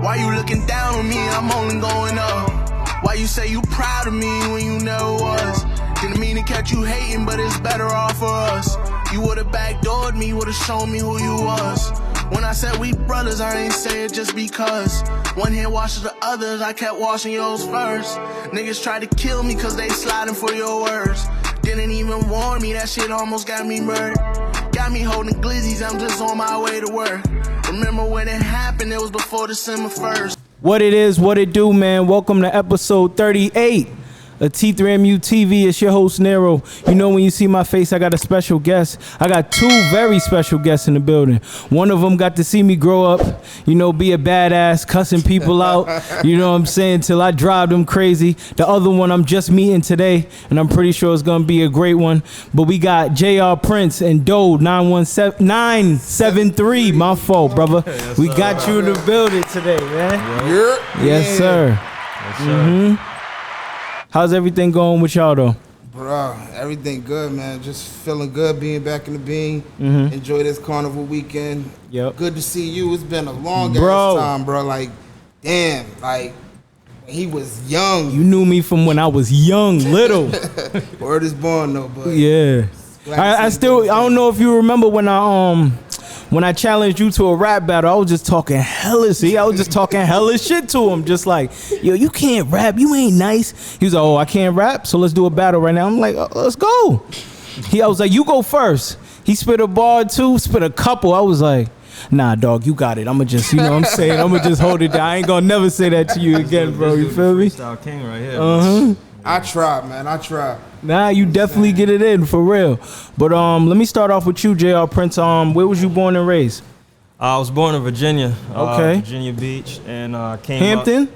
Why you looking down on me? I'm only going up. Why you say you proud of me when you never was? Didn't mean to catch you hating, but it's better off for us. You would've backdoored me, would've shown me who you was. When I said we brothers, I ain't say it just because. One hand washes the others, I kept washing yours first. Niggas tried to kill me cause they sliding for your words. Didn't even warn me, that shit almost got me murdered. Got me holding glizzies, I'm just on my way to work. Remember when it happened, it was before December 1st. What it is, what it do, man. Welcome to episode 38 of T3MU TV. It's your host, Nero. You know, when you see my face, I got a special guest. I got two very special guests in the building. One of them got to see me grow up, you know, be a badass, cussing people out, you know what I'm saying, till I drive them crazy. The other one I'm just meeting today, and I'm pretty sure it's going to be a great one. But we got JR Prince and Doe973. My fault, brother. Yes, we got you in the building today, man. Yes, sir. Yes, sir. How's everything going with y'all, though? Bro, everything good, man. Just feeling good being back in the Bean. Enjoy this carnival weekend. Yep. Good to see you. It's been a long ass time, bro. Like, damn, like, when he was young. You knew me from when I was young, little. Word is born, though, but. Yeah. I don't know if you remember when I challenged you to a rap battle. I was just talking hella shit to him. Just like, yo, you can't rap. You ain't nice. He was like, oh, I can't rap, so let's do a battle right now. I'm like, let's go. I was like, you go first. He spit a bar or two, spit a couple. I was like, nah, dog, you got it. I'ma just, you know what I'm saying? I'ma just hold it down. I ain't gonna never say that to you again, bro. You feel me? Freestyle king right here. I try, man. I try. Nah, you definitely get it in, for real. But let me start off with you, JR Prince. Where was you born and raised? I was born in Virginia. Okay. Virginia Beach, and came Hampton?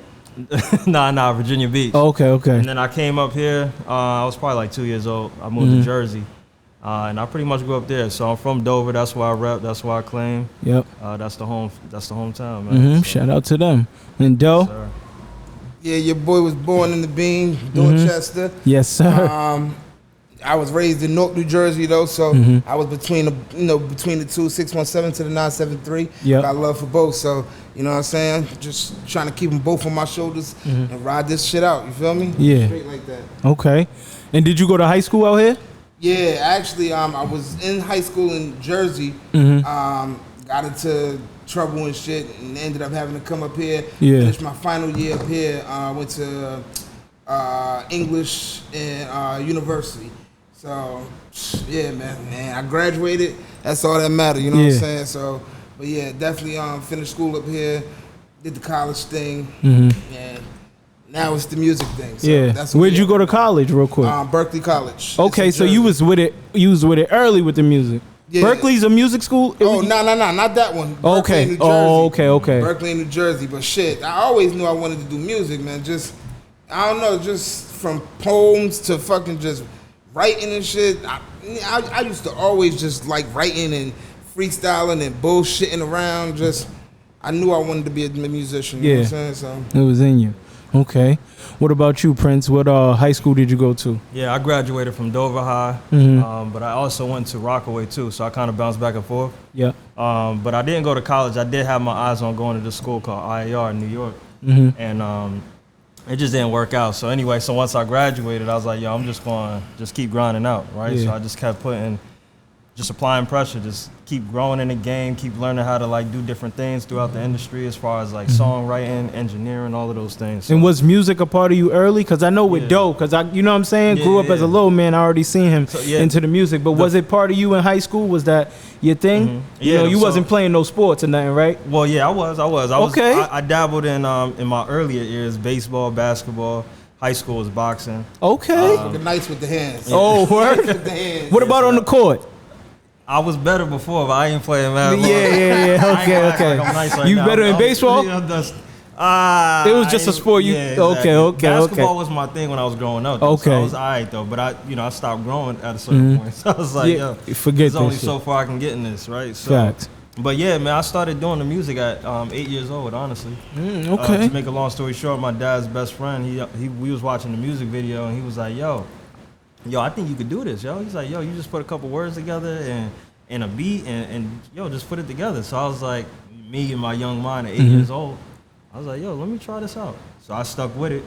up. Nah, Virginia Beach. Okay. And then I came up here. I was probably like 2 years old. I moved to Jersey, and I pretty much grew up there. So I'm from Dover. That's why I rep. That's why I claim. Yep. That's the hometown, man. So, shout out to them. And Doe? yes, Yeah, your boy was born in the Bean, Dorchester. Yes, sir. I was raised in Newark, New Jersey, though, so I was between the two, 617 to the 973. Yep. Got love for both, so you know what I'm saying. Just trying to keep them both on my shoulders and ride this shit out. You feel me? Yeah. Straight like that. Okay. And did you go to high school out here? Yeah, actually, I was in high school in Jersey. Got into trouble and shit, and ended up having to come up here. Yeah. Finished my final year up here. Went to English and university. So yeah, man, I graduated. That's all that matters. You know what I'm saying? So, but yeah, definitely finished school up here. Did the college thing. And now it's the music thing. So that's Where'd you go to college, real quick? Berkeley College. Okay, so you was with it. You was with it early with the music. Yeah. Berkeley's a music school? Oh, no, not that one. Okay. Berkeley, New Jersey. Okay. Berkeley, New Jersey. But shit, I always knew I wanted to do music, man. Just, I don't know, just from poems to fucking just writing and shit. I used to always just like writing and freestyling and bullshitting around. Just, I knew I wanted to be a musician. You know what I'm saying? So. It was in you. Okay. What about you, Prince? What high school did you go to? Yeah, I graduated from Dover High, but I also went to Rockaway too, so I kind of bounced back and forth. Yeah. But I didn't go to college. I did have my eyes on going to this school called IAR in New York, and it just didn't work out. So anyway, so once I graduated, I was like, yo, I'm just going to just keep grinding out, right? Yeah. So I just kept just applying pressure, just keep growing in the game, keep learning how to like do different things throughout the industry as far as like songwriting, engineering, all of those things. So, and was music a part of you early? Because I know with Doe, because you know what I'm saying? Grew up as a little man, I already seen him into the music. But was it part of you in high school? Was that your thing? You know, you wasn't playing no sports or nothing, right? Well, yeah, I was. Okay. I dabbled in my earlier years, baseball, basketball. High school was boxing. Okay. Nice with the hands. Oh, word? With the hands. What about on the court? I was better before, but I ain't playing mad. Yeah. Okay. Like I'm nice right you now. better in baseball? It was just a sport. Exactly. Okay. Basketball was my thing when I was growing up. Okay. So I was alright though, but I stopped growing at a certain point. So I was like, forget there's only this so far I can get in this, right? So, fact. But yeah, man, I started doing the music at 8 years old, honestly. Okay. To make a long story short, my dad's best friend, we was watching the music video and he was like, yo, I think you could do this, yo. He's like, yo, you just put a couple words together and and a beat and yo, just put it together. So I was like, me and my young mind at 8 years old, I was like, yo, let me try this out. So I stuck with it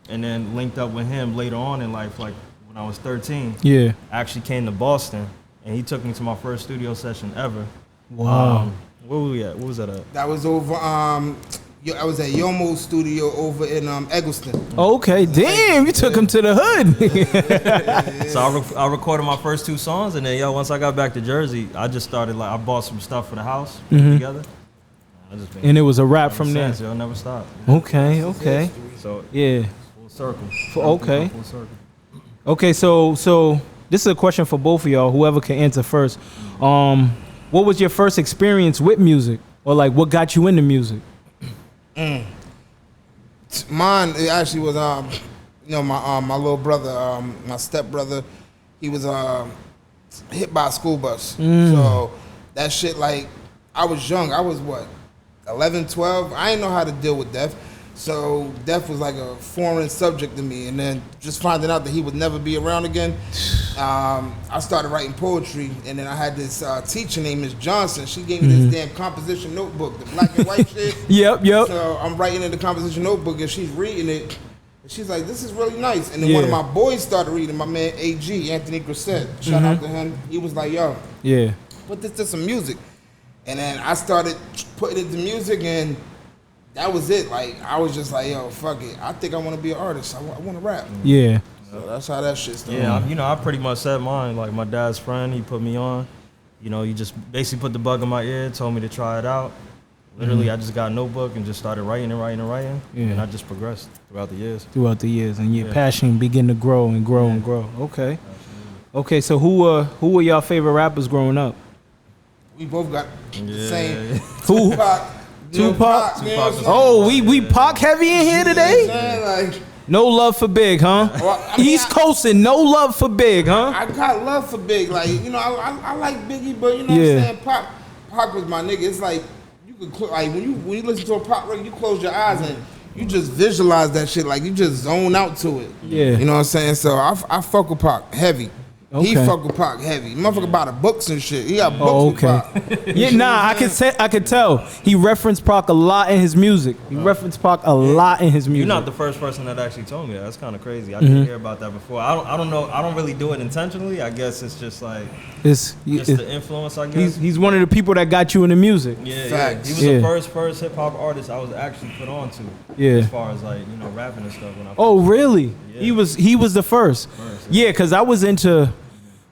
and then linked up with him later on in life, like when I was 13. Yeah. I actually came to Boston and he took me to my first studio session ever. Wow. Where were we at? What was that at? That was over. I was at Yomo's studio over in Eggleston. Okay, damn, you took him to the hood. So I recorded my first 2 songs, and then once I got back to Jersey, I just started like I bought some stuff for the house put it together. And it was a rap from there. Yo, never stopped. Okay. So Yeah. full circle. Okay. Full circle. Okay, so this is a question for both of y'all, whoever can answer first. What was your first experience with music? Or like what got you into music? Mine, it actually was my little brother, my stepbrother, he was hit by a school bus. So that shit, like, I was young. I was 11, 12. I didn't know how to deal with death. So death was like a foreign subject to me. And then just finding out that he would never be around again, I started writing poetry. And then I had this teacher named Miss Johnson. She gave me this damn composition notebook, the black and white shit. Yep. So I'm writing in the composition notebook and she's reading it. And she's like, this is really nice. And then one of my boys started reading, my man AG, Anthony Grissett. Shout out to him. He was like, yo, put this to some music. And then I started putting it to music and that was it. Like, I was just like, yo, fuck it. I think I want to be an artist. I want to rap. Yeah. So that's how that shit started. Yeah, I pretty much said mine. Like, my dad's friend, he put me on. He just basically put the bug in my ear, told me to try it out. Literally, I just got a notebook and just started writing. Yeah. And I just progressed throughout the years. And your passion began to grow and grow and grow. Okay. Okay, so who were y'all favorite rappers growing up? We both got the same. Who? Tupac. Oh, we Pac heavy in here today? No love for Big, huh? Well, East Coast and no love for Big, huh? I got love for Big. Like, I like Biggie, but you know what I'm saying? Pac was my nigga. It's like, you could, like, when you listen to a Pac record, you close your eyes and you just visualize that shit. Like, you just zone out to it. Yeah. You know what I'm saying? So I fuck with Pac heavy. Okay. He fuck with Pac heavy. Motherfucker bought the books and shit. He got books with Pac. Yeah, nah, I could tell. He referenced Pac a lot in his music. He referenced Pac a lot in his music. You're not the first person that actually told me that. That's kind of crazy. I didn't hear about that before. I don't know. I don't really do it intentionally. I guess it's just like the influence. I guess he's one of the people that got you into music. Yeah. He was the first hip hop artist I was actually put on to. Yeah. As far as like rapping and stuff. Oh really? Yeah. He was the first. Yeah, because I was into.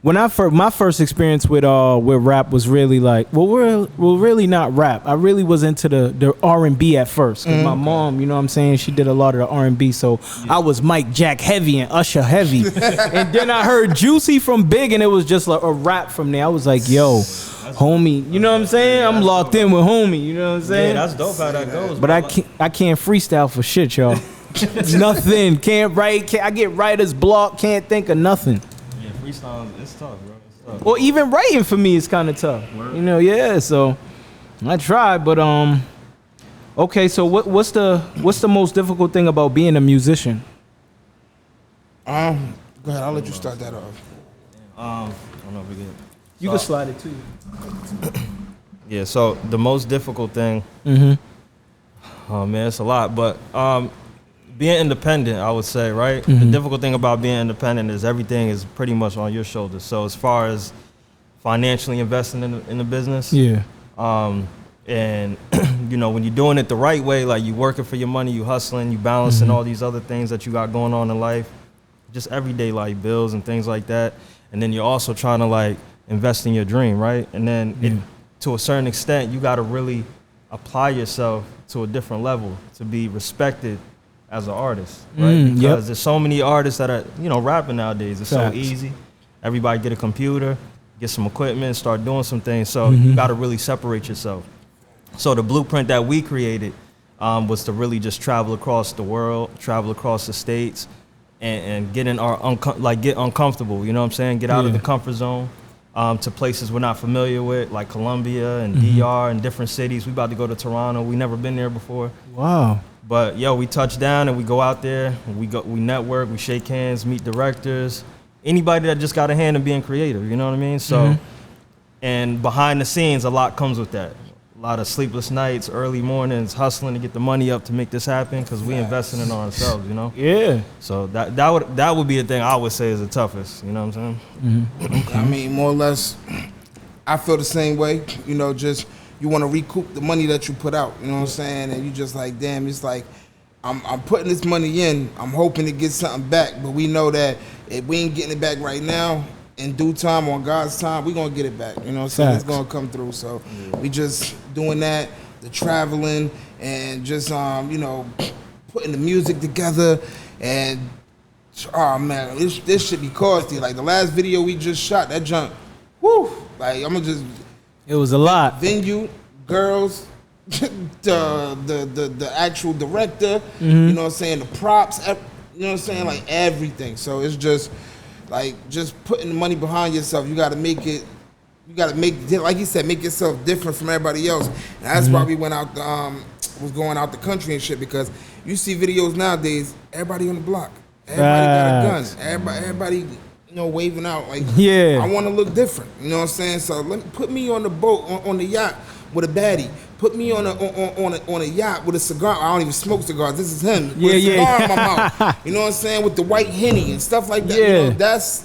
When my first experience with rap was really like, really not rap. I really was into the R&B at first. Cause my mom, you know what I'm saying, she did a lot of the R&B. So I was Mike Jack heavy and Usher heavy. And then I heard Juicy from Big and it was just like a rap from there. I was like, yo, homie, you know what I'm saying? I'm locked in with homie, you know what I'm saying? Yeah, that's dope how that goes. But I can't freestyle for shit, y'all. Nothing. Can't write. I get writer's block. Can't think of nothing. Freestyle, it's tough, bro. It's tough. Or even writing for me is kind of tough. Word. So I tried, but okay. So what's the most difficult thing about being a musician? Go ahead. I'll let you start that off. I don't know if we get. You can slide it too. Yeah. So the most difficult thing. Oh man, it's a lot, but being independent, I would say, right? The difficult thing about being independent is everything is pretty much on your shoulders. So as far as financially investing in the business, and when you're doing it the right way, like you working for your money, you hustling, you balancing all these other things that you got going on in life, just everyday life bills and things like that, and then you're also trying to like invest in your dream, right? And then to a certain extent, you got to really apply yourself to a different level to be respected as an artist, right? Because there's so many artists that are, rapping nowadays. It's so easy. Everybody get a computer, get some equipment, start doing some things. So you got to really separate yourself. So the blueprint that we created was to really just travel across the world, travel across the states, and get in get uncomfortable. You know what I'm saying? Get out of the comfort zone to places we're not familiar with, like Colombia and DR and different cities. We about to go to Toronto. We never been there before. Wow. But we touch down and we go out there, we network, we shake hands, meet directors, anybody that just got a hand in being creative, you know what I mean? So, And behind the scenes, a lot comes with that. A lot of sleepless nights, early mornings, hustling to get the money up to make this happen because we investing in ourselves, you know? Yeah. So that would be the thing I would say is the toughest, you know what I'm saying? Mm-hmm. I mean, more or less, I feel the same way. You know, just you want to recoup the money that you put out. You know what I'm saying? And you just like, damn, it's like I'm putting this money in. I'm hoping to get something back, but we know that if we ain't getting it back right now, in due time, on God's time, we're going to get it back. You know what I'm saying? It's going to come through. So we just doing that, the traveling, and just, you know, putting the music together. And, oh, man, this should be costly. Like, the last video we just shot, that junk, whoo. Like, I'm going to just... It was a lot. Venue, girls, the actual director, you know what I'm saying, the props, you know what I'm saying, like, everything. So it's just... Like, just putting the money behind yourself, you got to make it, like you said, make yourself different from everybody else. And that's why we went out, was going out the country and shit, because you see videos nowadays, everybody on the block. Everybody got a gun. Everybody, you know, waving out. Like, yeah. I want to look different. You know what I'm saying? So put me on the boat, on the yacht with a baddie. Put me on a yacht with a cigar. I don't even smoke cigars. This is him. With a cigar in my mouth. You know what I'm saying? With the white Henny and stuff like that. Yeah. You know,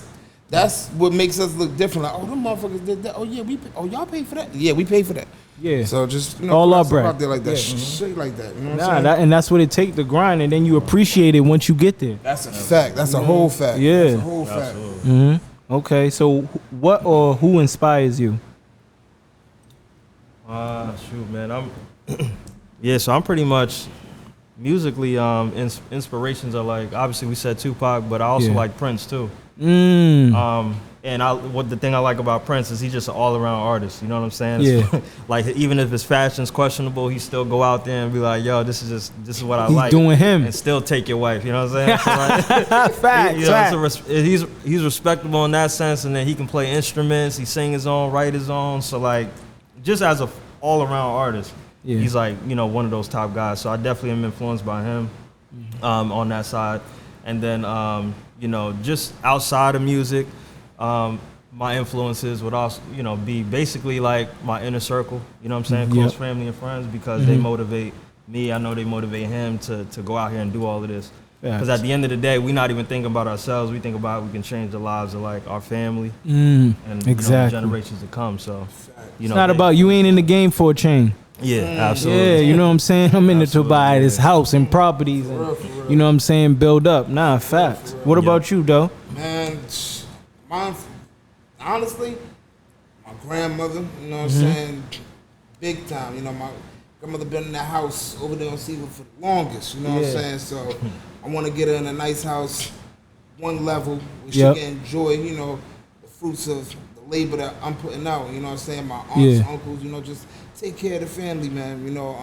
that's what makes us look different. Like, oh, them motherfuckers did that. Oh yeah, y'all paid for that. Yeah, we paid for that. Yeah. So just, you know, all our put bread out there like that. Shit like that. You know what I'm saying? and that's what it takes to grind, and then you appreciate it once you get there. That's a fact. That's a whole fact. Yeah. That's a whole fact. Mm-hmm. Okay, so what or who inspires you? Shoot, man, so I'm pretty much musically, inspirations are like, obviously we said Tupac, but I also like Prince too. And the thing I like about Prince is he's just an all-around artist. You know what I'm saying? Yeah. Like, even if his fashion's questionable, he still go out there and be like, yo, this is what I like. He's doing him. And still take your wife. You know what I'm saying? So like, Facts. So he's respectable in that sense, and then he can play instruments. He sing his own, write his own. So like, just as a all-around artist, he's like, you know, one of those top guys. So I definitely am influenced by him on that side. And then, you know, just outside of music, my influences would also, you know, be basically like my inner circle, you know what I'm saying? Close family and friends, because they motivate me. I know they motivate him to go out here and do all of this. Because at the end of the day, we're not even thinking about ourselves. We think about how we can change the lives of like our family and you know, the generations to come. So, you know, it's not about you ain't in the game for a chain. Yeah, absolutely. Yeah, you know what I'm saying? I'm in it to buy this house and properties and, you know what I'm saying, build up. Nah, facts. What about you, though? Man, mine, honestly, my grandmother, you know what I'm saying, big time. You know, my grandmother been in that house over there on Seaver for the longest, you know what I'm saying? So I want to get her in a nice house, one level, where she can enjoy, you know, the fruits of the labor that I'm putting out, you know what I'm saying? My aunts, uncles, you know, just take care of the family, man, you know.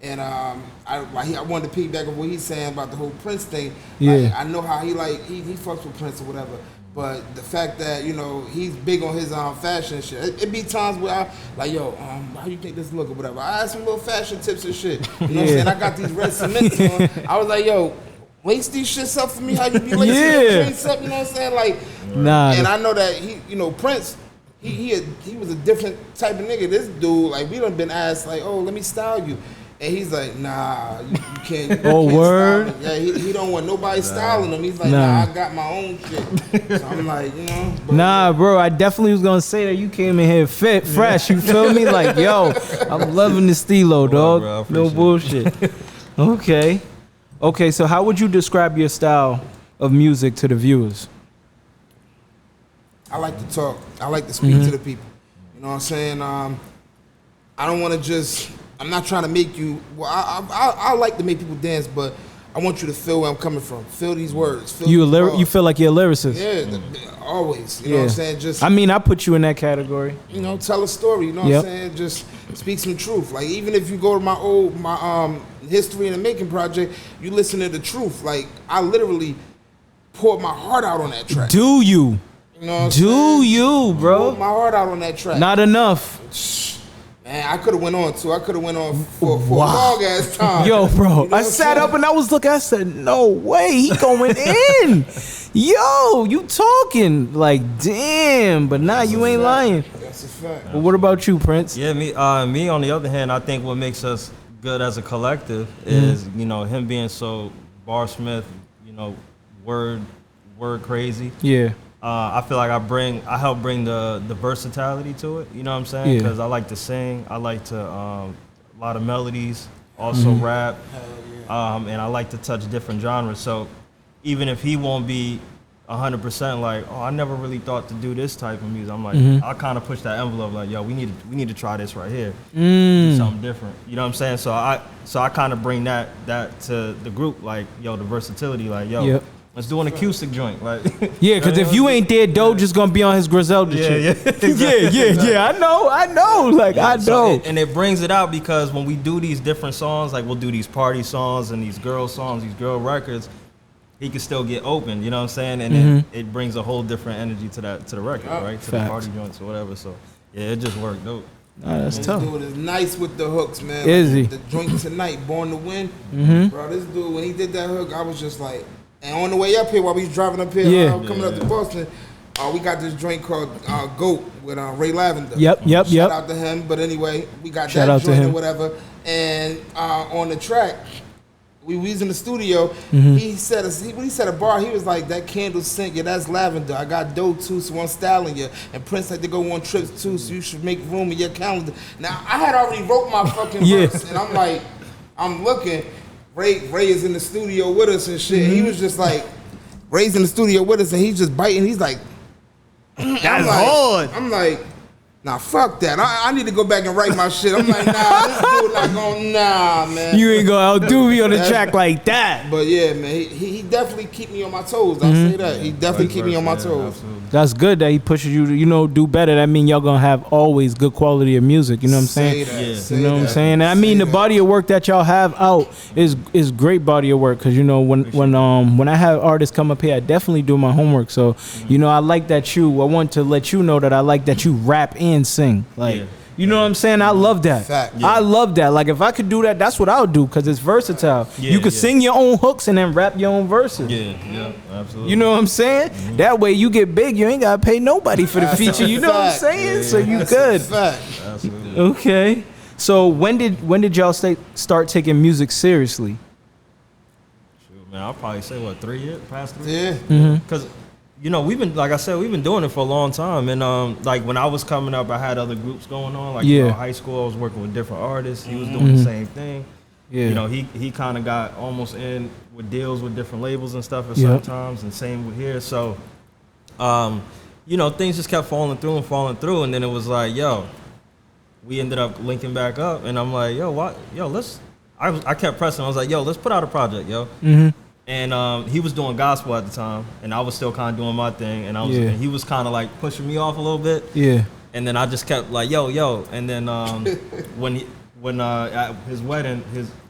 I wanted to piggyback on what he's saying about the whole Prince thing. Like, I know how he fucks with Prince or whatever. But the fact that, you know, he's big on his fashion and shit. It be times where I like, yo, how you think this look or whatever. I asked him little fashion tips and shit. You know what I'm saying? I got these red cements on. I was like, yo, lace these shits up for me. How you be lacing your joints up? You know what I'm saying? Like, and I know that he, you know, Prince, he was a different type of nigga. This dude, like, we done been asked, like, oh, let me style you. And he's like, nah, you can't. You can't word? style me. Yeah, he don't want nobody styling him. He's like, nah, I got my own shit. So I'm like, you know. Nah, bro, I definitely was gonna say that you came in here fit, fresh. You feel me? Like, yo, I'm loving the stilo, dog. Bro, no bullshit. Okay, so how would you describe your style of music to the viewers? I like to talk. I like to speak to the people. You know what I'm saying? I don't want to just. I'm not trying to make you. Well, I like to make people dance, but I want you to feel where I'm coming from. Feel these words. Feel You feel like you're a lyricist. Yeah, always. You know what I'm saying? Just. I mean, I put you in that category. You know, tell a story. You know what I'm saying? Just speak some truth. Like, even if you go to my history in the making project, you listen to the truth. Like, I literally poured my heart out on that track. Do you? You know what I'm saying? You, bro? Poured my heart out on that track. Not enough. Man, I could have went on too. I could have went on for a long ass time. Yo, bro, you know I sat up and I was looking. I said, "No way, he going in." Yo, you talking like damn? But nah, you ain't lying. That's a fact. fact. Well, what about you, Prince? Yeah, me on the other hand, I think what makes us good as a collective is, you know, him being so barsmith, you know, word crazy. Yeah. I feel like I help bring the versatility to it. You know what I'm saying? Yeah. Because I like to sing. I like to a lot of melodies. Also rap. And I like to touch different genres. So even if he won't be 100% like, oh, I never really thought to do this type of music. I'm like, I'll kind of push that envelope. Like, yo, we need to try this right here. Do something different. You know what I'm saying? So I kind of bring that to the group. Like, yo, the versatility. Like, yo. Yep. Let's do an acoustic joint, like. Yeah, because if you ain't there, Doe just gonna be on his Griselda shit. Yeah. I know. Like, I know. So and it brings it out because when we do these different songs, like we'll do these party songs and these girl songs, these girl records, he can still get open. You know what I'm saying? And then it brings a whole different energy to the record, right? To the party joints or whatever. So yeah, it just worked dope. Nah, that's tough. This dude is nice with the hooks, man. Is he? The joint tonight, Born to Win. Bro, this dude, when he did that hook, I was just like. And on the way up here, while we was driving up here, coming up to Boston, we got this joint called GOAT with Ray Lavender. Yep. Shout out to him. But anyway, we got Shout that out to joint him. or whatever. And on the track, we was in the studio. He said when he said a bar, he was like, "That candle scent, yeah, that's lavender. I got dough too, so I'm styling you. And Prince had to go on trips too, so you should make room in your calendar." Now I had already wrote my fucking verse, and I'm like, I'm looking. Ray is in the studio with us and shit. He was just like, Ray's in the studio with us and he's just biting. He's like, That's hard. I'm like, nah, fuck that. I need to go back and write my shit. I'm like, nah, this dude not going, nah, man. You ain't gonna outdo me on the track like that. But yeah, man, he definitely keep me on my toes. I'll say that. He definitely keep me on my toes. Absolutely. That's good that he pushes you to, do better. That mean y'all gonna have always good quality of music. You know what I'm saying? Say You know what I'm that. saying? And I mean, the that. body of work that y'all have out is great body of work. Cause when I have artists come up here, I definitely do my homework. So I like that I want to let you know that I like that you rap and sing. Like, you know what I'm saying? I love that. Fact. I love that. Like, if I could do that, that's what I would do. Cause it's versatile. You could sing your own hooks and then rap your own verses. Yeah, absolutely. You know what I'm saying? That way you get big, you ain't gotta pay nobody for the feature. You know what I'm saying? So you good. Fact. Absolutely. Okay. So when did y'all start taking music seriously? Shoot, man, I'll probably say past 3 Yeah. years. Because we've been, like I said, we've been doing it for a long time. And like when I was coming up, I had other groups going on. Like high school, I was working with different artists. He was doing the same thing. Yeah. He kind of got almost in with deals with different labels and stuff at some times, and same with here. So, things just kept falling through, and then it was like, we ended up linking back up, and I'm like, I kept pressing. I was like, let's put out a project, And he was doing gospel at the time, and I was still kind of doing my thing, and and he was kind of like pushing me off a little bit. Yeah. And then I just kept like, yo, and then when at his wedding,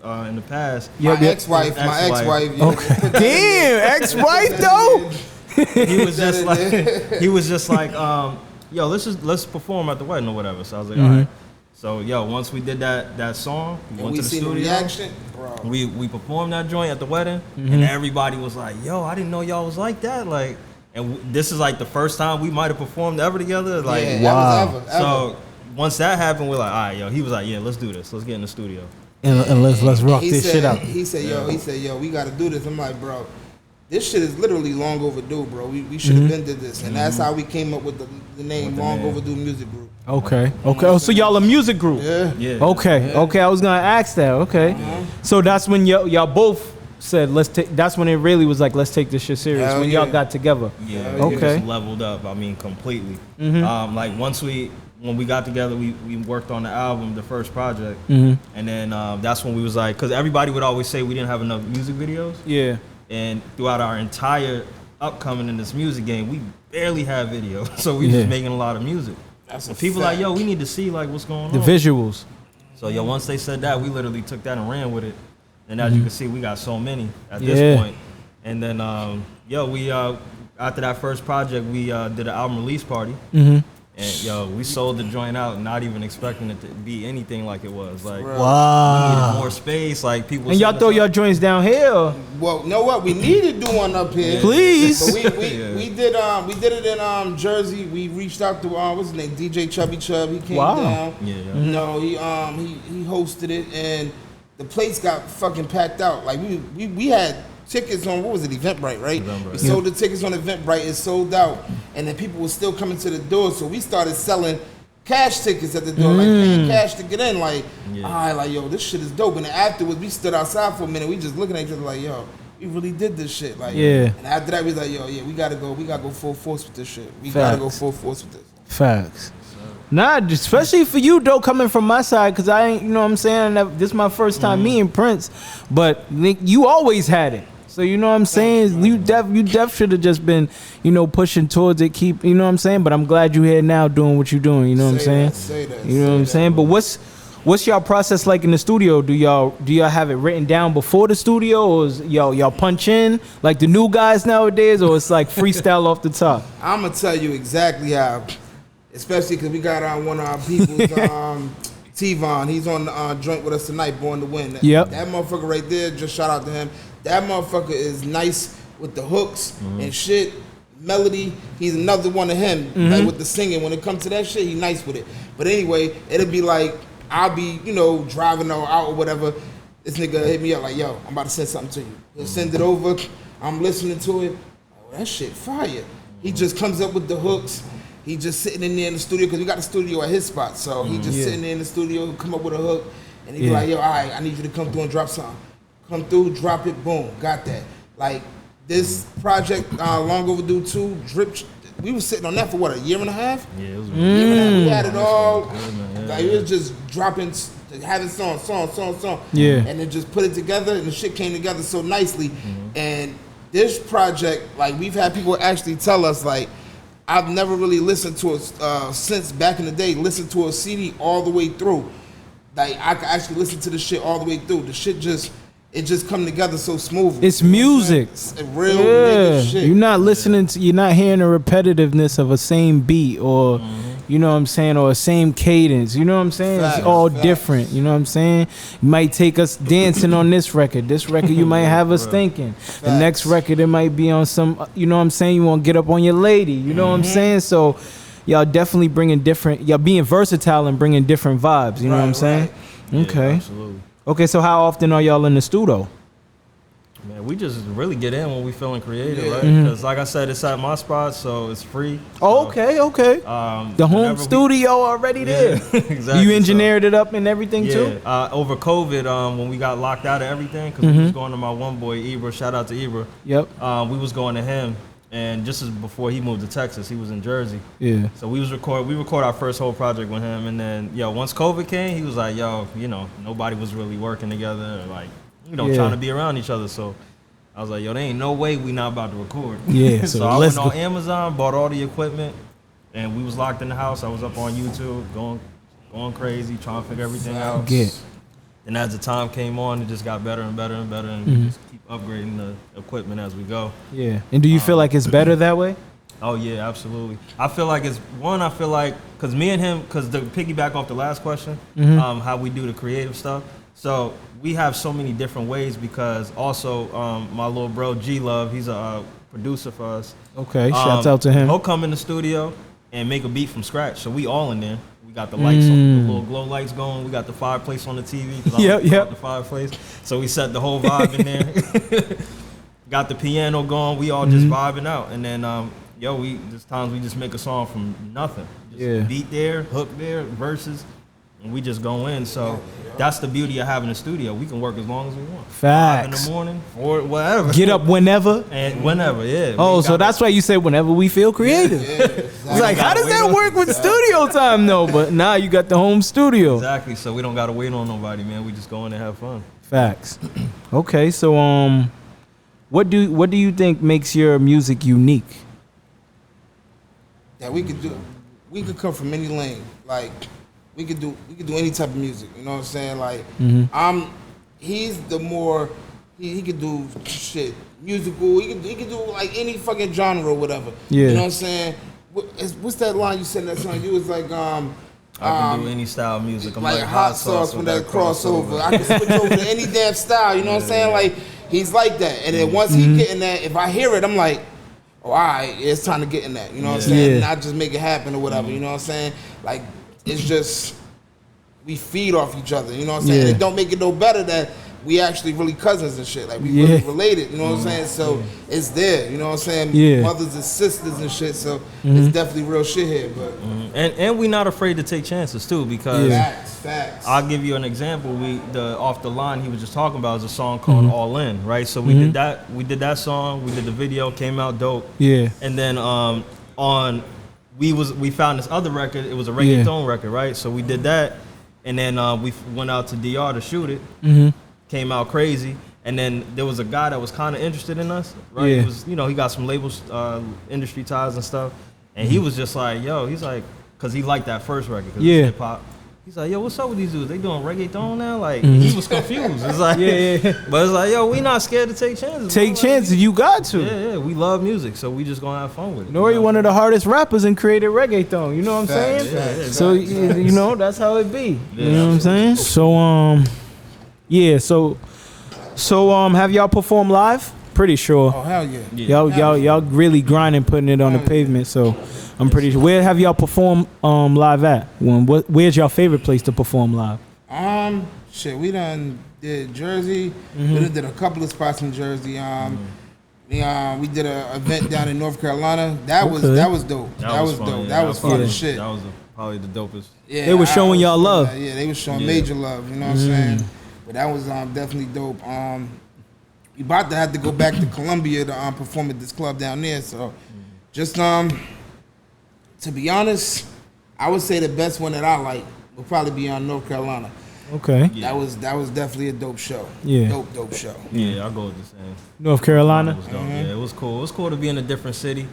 in the past, My ex-wife. Okay. Damn, ex-wife though. he was just like, let's perform at the wedding or whatever. So I was like, all right. So once we did that song, we went to the studio. Reaction, bro. We performed that joint at the wedding, and everybody was like, yo, I didn't know y'all was like that, like. And this is like the first time we might have performed ever together. Like, wow. Ever. So once that happened, we're like, all right, he was like, let's do this. Let's get in the studio. And let's rock this shit out. He said, yo, we got to do this. I'm like, bro, this shit is literally long overdue, bro. We should have been did this. And that's how we came up with the name Long Overdue Music Group. Okay. Oh, so y'all a music group? Yeah. Okay. I was gonna ask that. Okay. So that's when y'all both said that's when it really was like, let's take this shit serious. When y'all got together. Yeah. Okay. It just leveled up. I mean, completely. Like when we got together, we worked on the album, the first project, and then that's when we was like, because everybody would always say we didn't have enough music videos. Yeah. And throughout our entire upcoming in this music game, we barely have video, so we just making a lot of music. And people like, we need to see like what's going on. The visuals. So once they said that, we literally took that and ran with it. And as you can see, we got so many at this point. And then we after that first project, we did an album release party. And yo, we sold the joint out, not even expecting it to be anything like it was. Like, we Wow. needed more space. Like people. And y'all sitting throw us your up. joints down here. Well, you know what? We need to do one up here. Please. But we did it in Jersey. We reached out to what's his name, DJ Chubby Chub. He came down. Yeah. You know, he hosted it, and the place got fucking packed out. Like we had tickets on, what was it, Eventbrite, right? Eventbrite. We sold the tickets on Eventbrite. It sold out, and then people were still coming to the door. So we started selling cash tickets at the door, like paying cash to get in. Like, all right, like, yo, this shit is dope. And then afterwards, we stood outside for a minute. We just looking at each other like, yo, we really did this shit. Like, And after that, we was like, yo, yeah, we gotta go full force with this shit. We gotta go full force with this. Facts. Nah, especially for you, though, coming from my side, because I ain't, you know what I'm saying? This is my first time meeting Prince, but you always had it. So, you know what I'm saying? You def should have just been, you know, pushing towards it, you know what I'm saying? But I'm glad you're here now doing what you're doing, you know what I'm saying? Say that. You know what I'm saying? But what's y'all process like in the studio? Do y'all have it written down before the studio, or is y'all punch in like the new guys nowadays, or it's like freestyle off the top? I'm gonna tell you exactly how, especially because we got one of our people's T-Von. He's on the joint with us tonight, Born to Win. Yep. That motherfucker right there, just shout out to him. That motherfucker is nice with the hooks and shit, melody. He's another one of him, like with the singing. When it comes to that shit, he nice with it. But anyway, it'll be like, I'll be, you know, driving out or whatever. This nigga hit me up like, yo, I'm about to send something to you. He'll send it over. I'm listening to it. Oh, that shit fire. He just comes up with the hooks. He just sitting in there in the studio, because we got the studio at his spot. So he just sitting there in the studio, he'll come up with a hook, and he be like, yo, all right, I need you to come through and drop something. Come through, drop it, boom, got that. Like, this project, Long Overdue 2, Drip, we was sitting on that for what, a year and a half? Yeah, it was. A year and a half. We had it all. Like, it was just dropping, having song. Yeah. And then just put it together, and the shit came together so nicely. And this project, like, we've had people actually tell us, like, I've never really listened to it since back in the day, listened to a CD all the way through. Like, I could actually listen to the shit all the way through. The shit just come together so smoothly. It's music. It's a real nigga shit. You're not listening to, you're not hearing the repetitiveness of a same beat, or you know what I'm saying, or a same cadence. You know what I'm saying? It's all different. You know what I'm saying? You might take us dancing on this record. This record you might have us thinking. The next record it might be on some, you know what I'm saying, you want to get up on your lady. You know what I'm saying? So y'all definitely bringing different, y'all being versatile and bringing different vibes. You know what I'm saying? Okay. Yeah, absolutely. Okay, so how often are y'all in the studio? Man, we just really get in when we feeling creative, right? Because like I said, it's at my spot, so it's free. Oh, So, okay. The home studio already there. Exactly. You engineered it up and everything too? Over COVID, when we got locked out of everything, because we was going to my one boy, Ibra, shout out to Ibra. Yep. We was going to him, and just as before he moved to Texas, he was in Jersey. Yeah. So we record our first whole project with him, and then, once COVID came, he was like, you know, nobody was really working together, or like, trying to be around each other. So I was like, there ain't no way we not about to record. Yeah. So I went on Amazon, bought all the equipment, and we was locked in the house. I was up on YouTube, going crazy, trying to figure everything out. And as the time came on, it just got better and better and better, and we just keep upgrading the equipment as we go. Yeah. And do you feel like it's better that way? Oh yeah, absolutely. I feel like because me and him, because to piggyback off the last question, how we do the creative stuff. So we have so many different ways, because also my little bro G Love, he's a producer for us. Okay, shouts out to him. He'll come in the studio and make a beat from scratch. So we all in there. We got the lights on, the little glow lights going. We got the fireplace on the TV. The fireplace. So we set the whole vibe in there. Got the piano going. We all just vibing out. And then we just make a song from nothing. Just beat there, hook there, verses, and we just go in. So that's the beauty of having a studio. We can work as long as we want. Facts. 5 in the morning or whatever. Get up whenever. And whenever, yeah. Oh, so that's why you say whenever we feel creative. It's like, how does that work with studio time though? But now you got the home studio. Exactly. So we don't got to wait on nobody, man. We just go in and have fun. Facts. Okay, so what do you think makes your music unique? That we could come from any lane. Like, we could do any type of music. You know what I'm saying? Like, he's the more he could do shit musical. He could do like any fucking genre or whatever. Yeah. You know what I'm saying? what's that line you said in that song? You was like, I can do any style of music. I'm like hot sauce with that crossover. I can switch over to any damn style. You know what I'm saying? Like he's like that. And then once he get in that, if I hear it, I'm like, oh, all right, it's time to get in that. You know what I'm saying? Not just make it happen or whatever. You know what I'm saying? Like it's just we feed off each other. You know what I'm saying? It don't make it no better that we actually really cousins and shit. Like we really related. You know what I'm saying? So it's there. You know what I'm saying? Yeah. Mothers and sisters and shit. So it's definitely real shit here. But and we not afraid to take chances too, because facts. I'll give you an example. Off the line he was just talking about is a song called All In, right? So we did that. We did that song. We did the video. Came out dope. Yeah. And then we found this other record. It was a reggaeton record, right? So we did that, and then we went out to DR to shoot it. Came out crazy, and then there was a guy that was kind of interested in us, right? It was, he got some labels, industry ties and stuff, and he was just like, yo, he's like, cause he liked that first record, cause it's hip hop. He's like, yo, what's up with these dudes? They doing reggaeton now? Like, he was confused. It's like, but it's like, yo, we not scared to take chances. Take chances, you got to. Yeah, we love music, so we just gonna have fun with it. Nori, one of the hardest rappers and created reggaeton. You know what I'm saying? So that's how it be. You know what I'm saying? So So have y'all performed live? Pretty sure. Oh hell yeah. Y'all really grinding, putting it on the pavement. So I'm pretty sure. Where have y'all performed live at? Where's your favorite place to perform live? Shit, we done did Jersey. We done did a couple of spots in Jersey. We did an event down in North Carolina. That was dope. That was dope. Yeah, that was fun as shit. That was probably the dopest. Yeah, they were showing y'all love. They were showing major love. You know what I'm saying? But that was definitely dope. We about to have to go back to Columbia to perform at this club down there. So, just to be honest, I would say the best one that I like would probably be on North Carolina. Okay. That was definitely a dope show. Yeah. Dope show. Yeah, I'll go with the same. North Carolina. Yeah, it was cool. It was cool to be in a different city,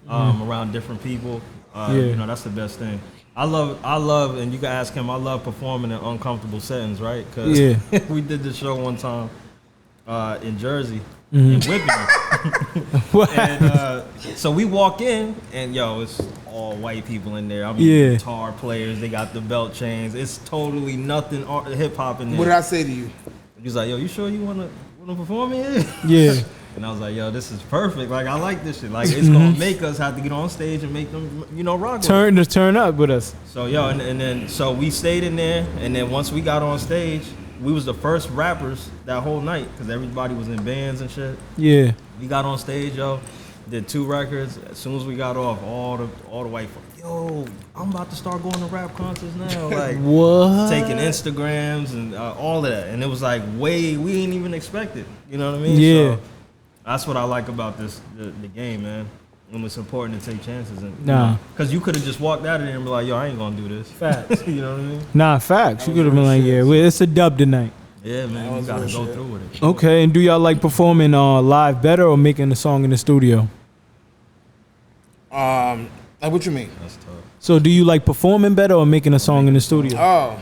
around different people. That's the best thing. I love, and you can ask him, I love performing in uncomfortable settings, right? Because we did this show one time in Jersey, in Whipping. And so we walk in, and it's all white people in there. I mean, guitar players, they got the belt chains. It's totally nothing hip hop in there. What did I say to you? He's like, yo, you sure you wanna perform here? Yeah. And I was like, yo, this is perfect. Like, I like this shit. Like, it's gonna make us have to get on stage and make them, rock. Turn up with us. So, and then so we stayed in there, and then once we got on stage, we was the first rappers that whole night, because everybody was in bands and shit. Yeah. We got on stage, did 2 records. As soon as we got off, all the white folks, yo, I'm about to start going to rap concerts now. Like, what? Taking Instagrams and all of that. And it was like we didn't even expect it. You know what I mean? Yeah. So, that's what I like about the game, man. And it's important to take chances. Because you could have just walked out of there and be like, yo, I ain't going to do this. Facts. You know what I mean? Nah, facts. You could have been like, it's a dub tonight. Yeah, man. You got to go through with it. Okay, and do y'all like performing live better or making a song in the studio? Like what you mean? That's tough. So do you like performing better or making a song in the studio? Oh,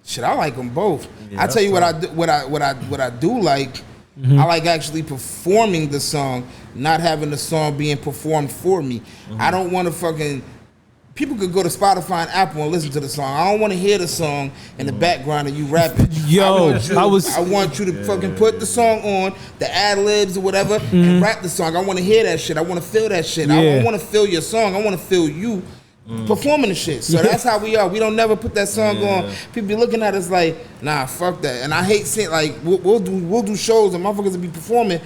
shit, I like them both. I tell you tough. what I do like. I like actually performing the song, not having the song being performed for me. I don't want to people could go to Spotify and Apple and listen to the song. I don't want to hear the song in the background of you rapping. Yo, I want you to fucking put the song on, the ad-libs or whatever, and rap the song. I want to hear that shit. I want to feel that shit. I don't want to feel your song. I want to feel you performing the shit. So that's how we are. We don't never put that song on. People be looking at us like, nah, fuck that. And I hate seeing, like, we'll do shows and motherfuckers will be performing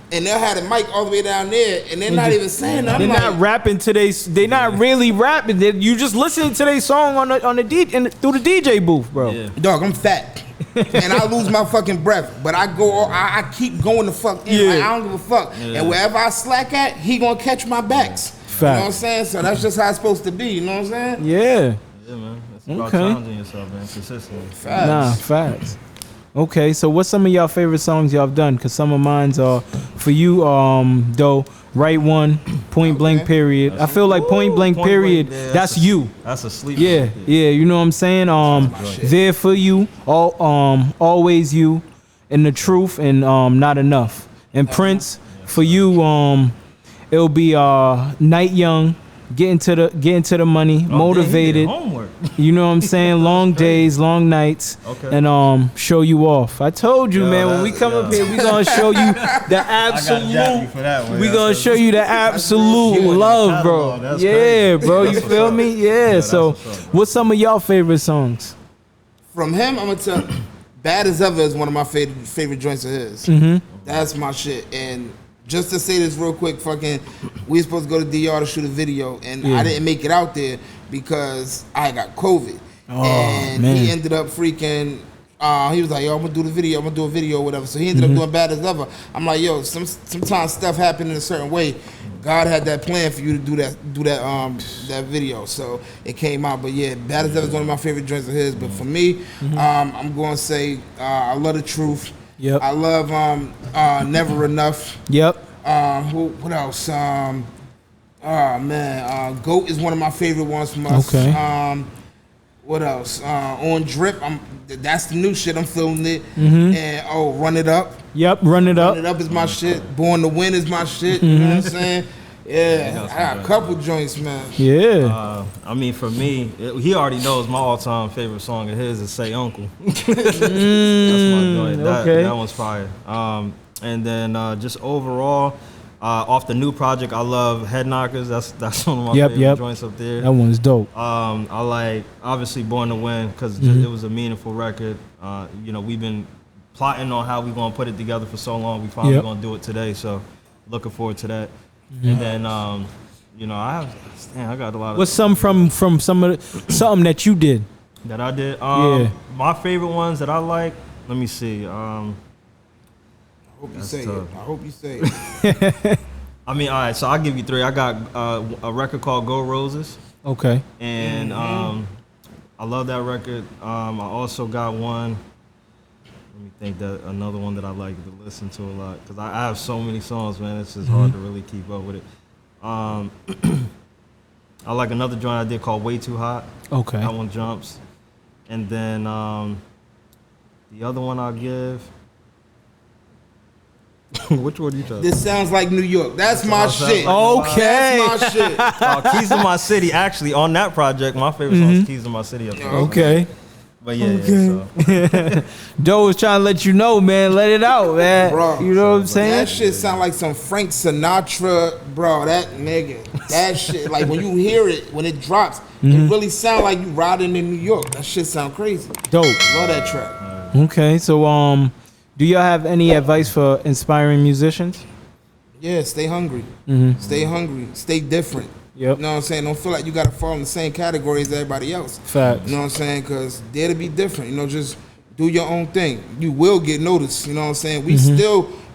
and they'll have the mic all the way down there and they're not even saying nothing. They're not rapping they're not really rapping. You just listening to their song on the DJ through the DJ booth, bro. Yeah. Dog, I'm fat. And I lose my fucking breath, but I keep going the fuck in. Like, I don't give a fuck. And wherever I slack at, he gonna catch my backs. Fact. You know what I'm saying? So that's just how it's supposed to be. You know what I'm saying? Yeah. Yeah, man. It's about challenging yourself, man. Consistently. Facts. Nah, facts. Okay, so what's some of y'all favorite songs y'all have done? Because some of mine's are for you, Doe. Right One, Point Blank Period. I feel like Point Blank Period. That's you. That's a sleeper. Yeah. You know what I'm saying? There for You, Always You, and The Truth, and Not Enough. And Prince, for you, it'll be Night Young, getting to the money, motivated. Homework. You know what I'm saying? Long days, long nights, and show you off. I told you, man. When we come up here, we gonna show you the absolute. We gonna show you the absolute love, bro. Yeah, bro. You feel me? Yeah. So, what's some of y'all favorite songs? From him, I'm gonna tell. Bad as Ever is one of my favorite joints of his. That's my shit. And just to say this real quick, we supposed to go to DR to shoot a video, and I didn't make it out there because I got COVID. And he ended up freaking. He was like, "Yo, I'm gonna do the video. I'm gonna do a video, or whatever." So he ended up doing Bad as Ever. I'm like, "Yo, sometimes stuff happened in a certain way. God had that plan for you to do that video." So it came out. But yeah, Bad as Ever is one of my favorite joints of his. But for me, I'm gonna say I love The Truth. Yep. I love Never Enough. Yep. What else? Goat is one of my favorite ones from us. Okay. What else? On Drip, that's the new shit. I'm feeling it. And Run It Up. Yep, Run It Up. Run It Up is my shit. Born to Win is my shit. You know what I'm saying? Yeah, I got a couple joints, man. Yeah. I mean, for me, he already knows my all-time favorite song of his is "Say Uncle." That's my joint. That one's fire. And then just overall, off the new project, I love Head Knockers. That's one of my favorite joints up there. That one's dope. I like obviously Born to Win because it was a meaningful record. We've been plotting on how we're gonna put it together for so long. We finally gonna do it today. So looking forward to that. And then I got a lot of. What's some from something that you did? That I did. My favorite ones that I like. Let me see. I hope you say it. I mean, all right. So I'll give you three. I got a record called "Go Roses." Okay. And I love that record. I also got one. Let me think that another one that I like to listen to a lot because I have so many songs, man. It's just hard to really keep up with it. I like another joint I did called "Way Too Hot." Okay. That one jumps. And then the other one I'll give. Which one are you talking? This sounds like New York. That's my shit. Okay. That's my shit. Keys to My City. Actually, on that project, my favorite song is Keys to My City. Okay. But yeah. Doe was trying to let you know, man. Let it out, man. Bro, you know what I'm saying? That shit sound like some Frank Sinatra, bro. That nigga. That shit, like when you hear it, when it drops, it really sound like you riding in New York. That shit sound crazy. Dope. Love that track. Okay, so do y'all have any advice for inspiring musicians? Yeah, stay hungry. Stay hungry. Stay different. Yep. You know what I'm saying? Don't feel like you gotta fall in the same category as everybody else. Facts. You know what I'm saying? Because dare to be different. You know, just do your own thing. You will get noticed. You know what I'm saying?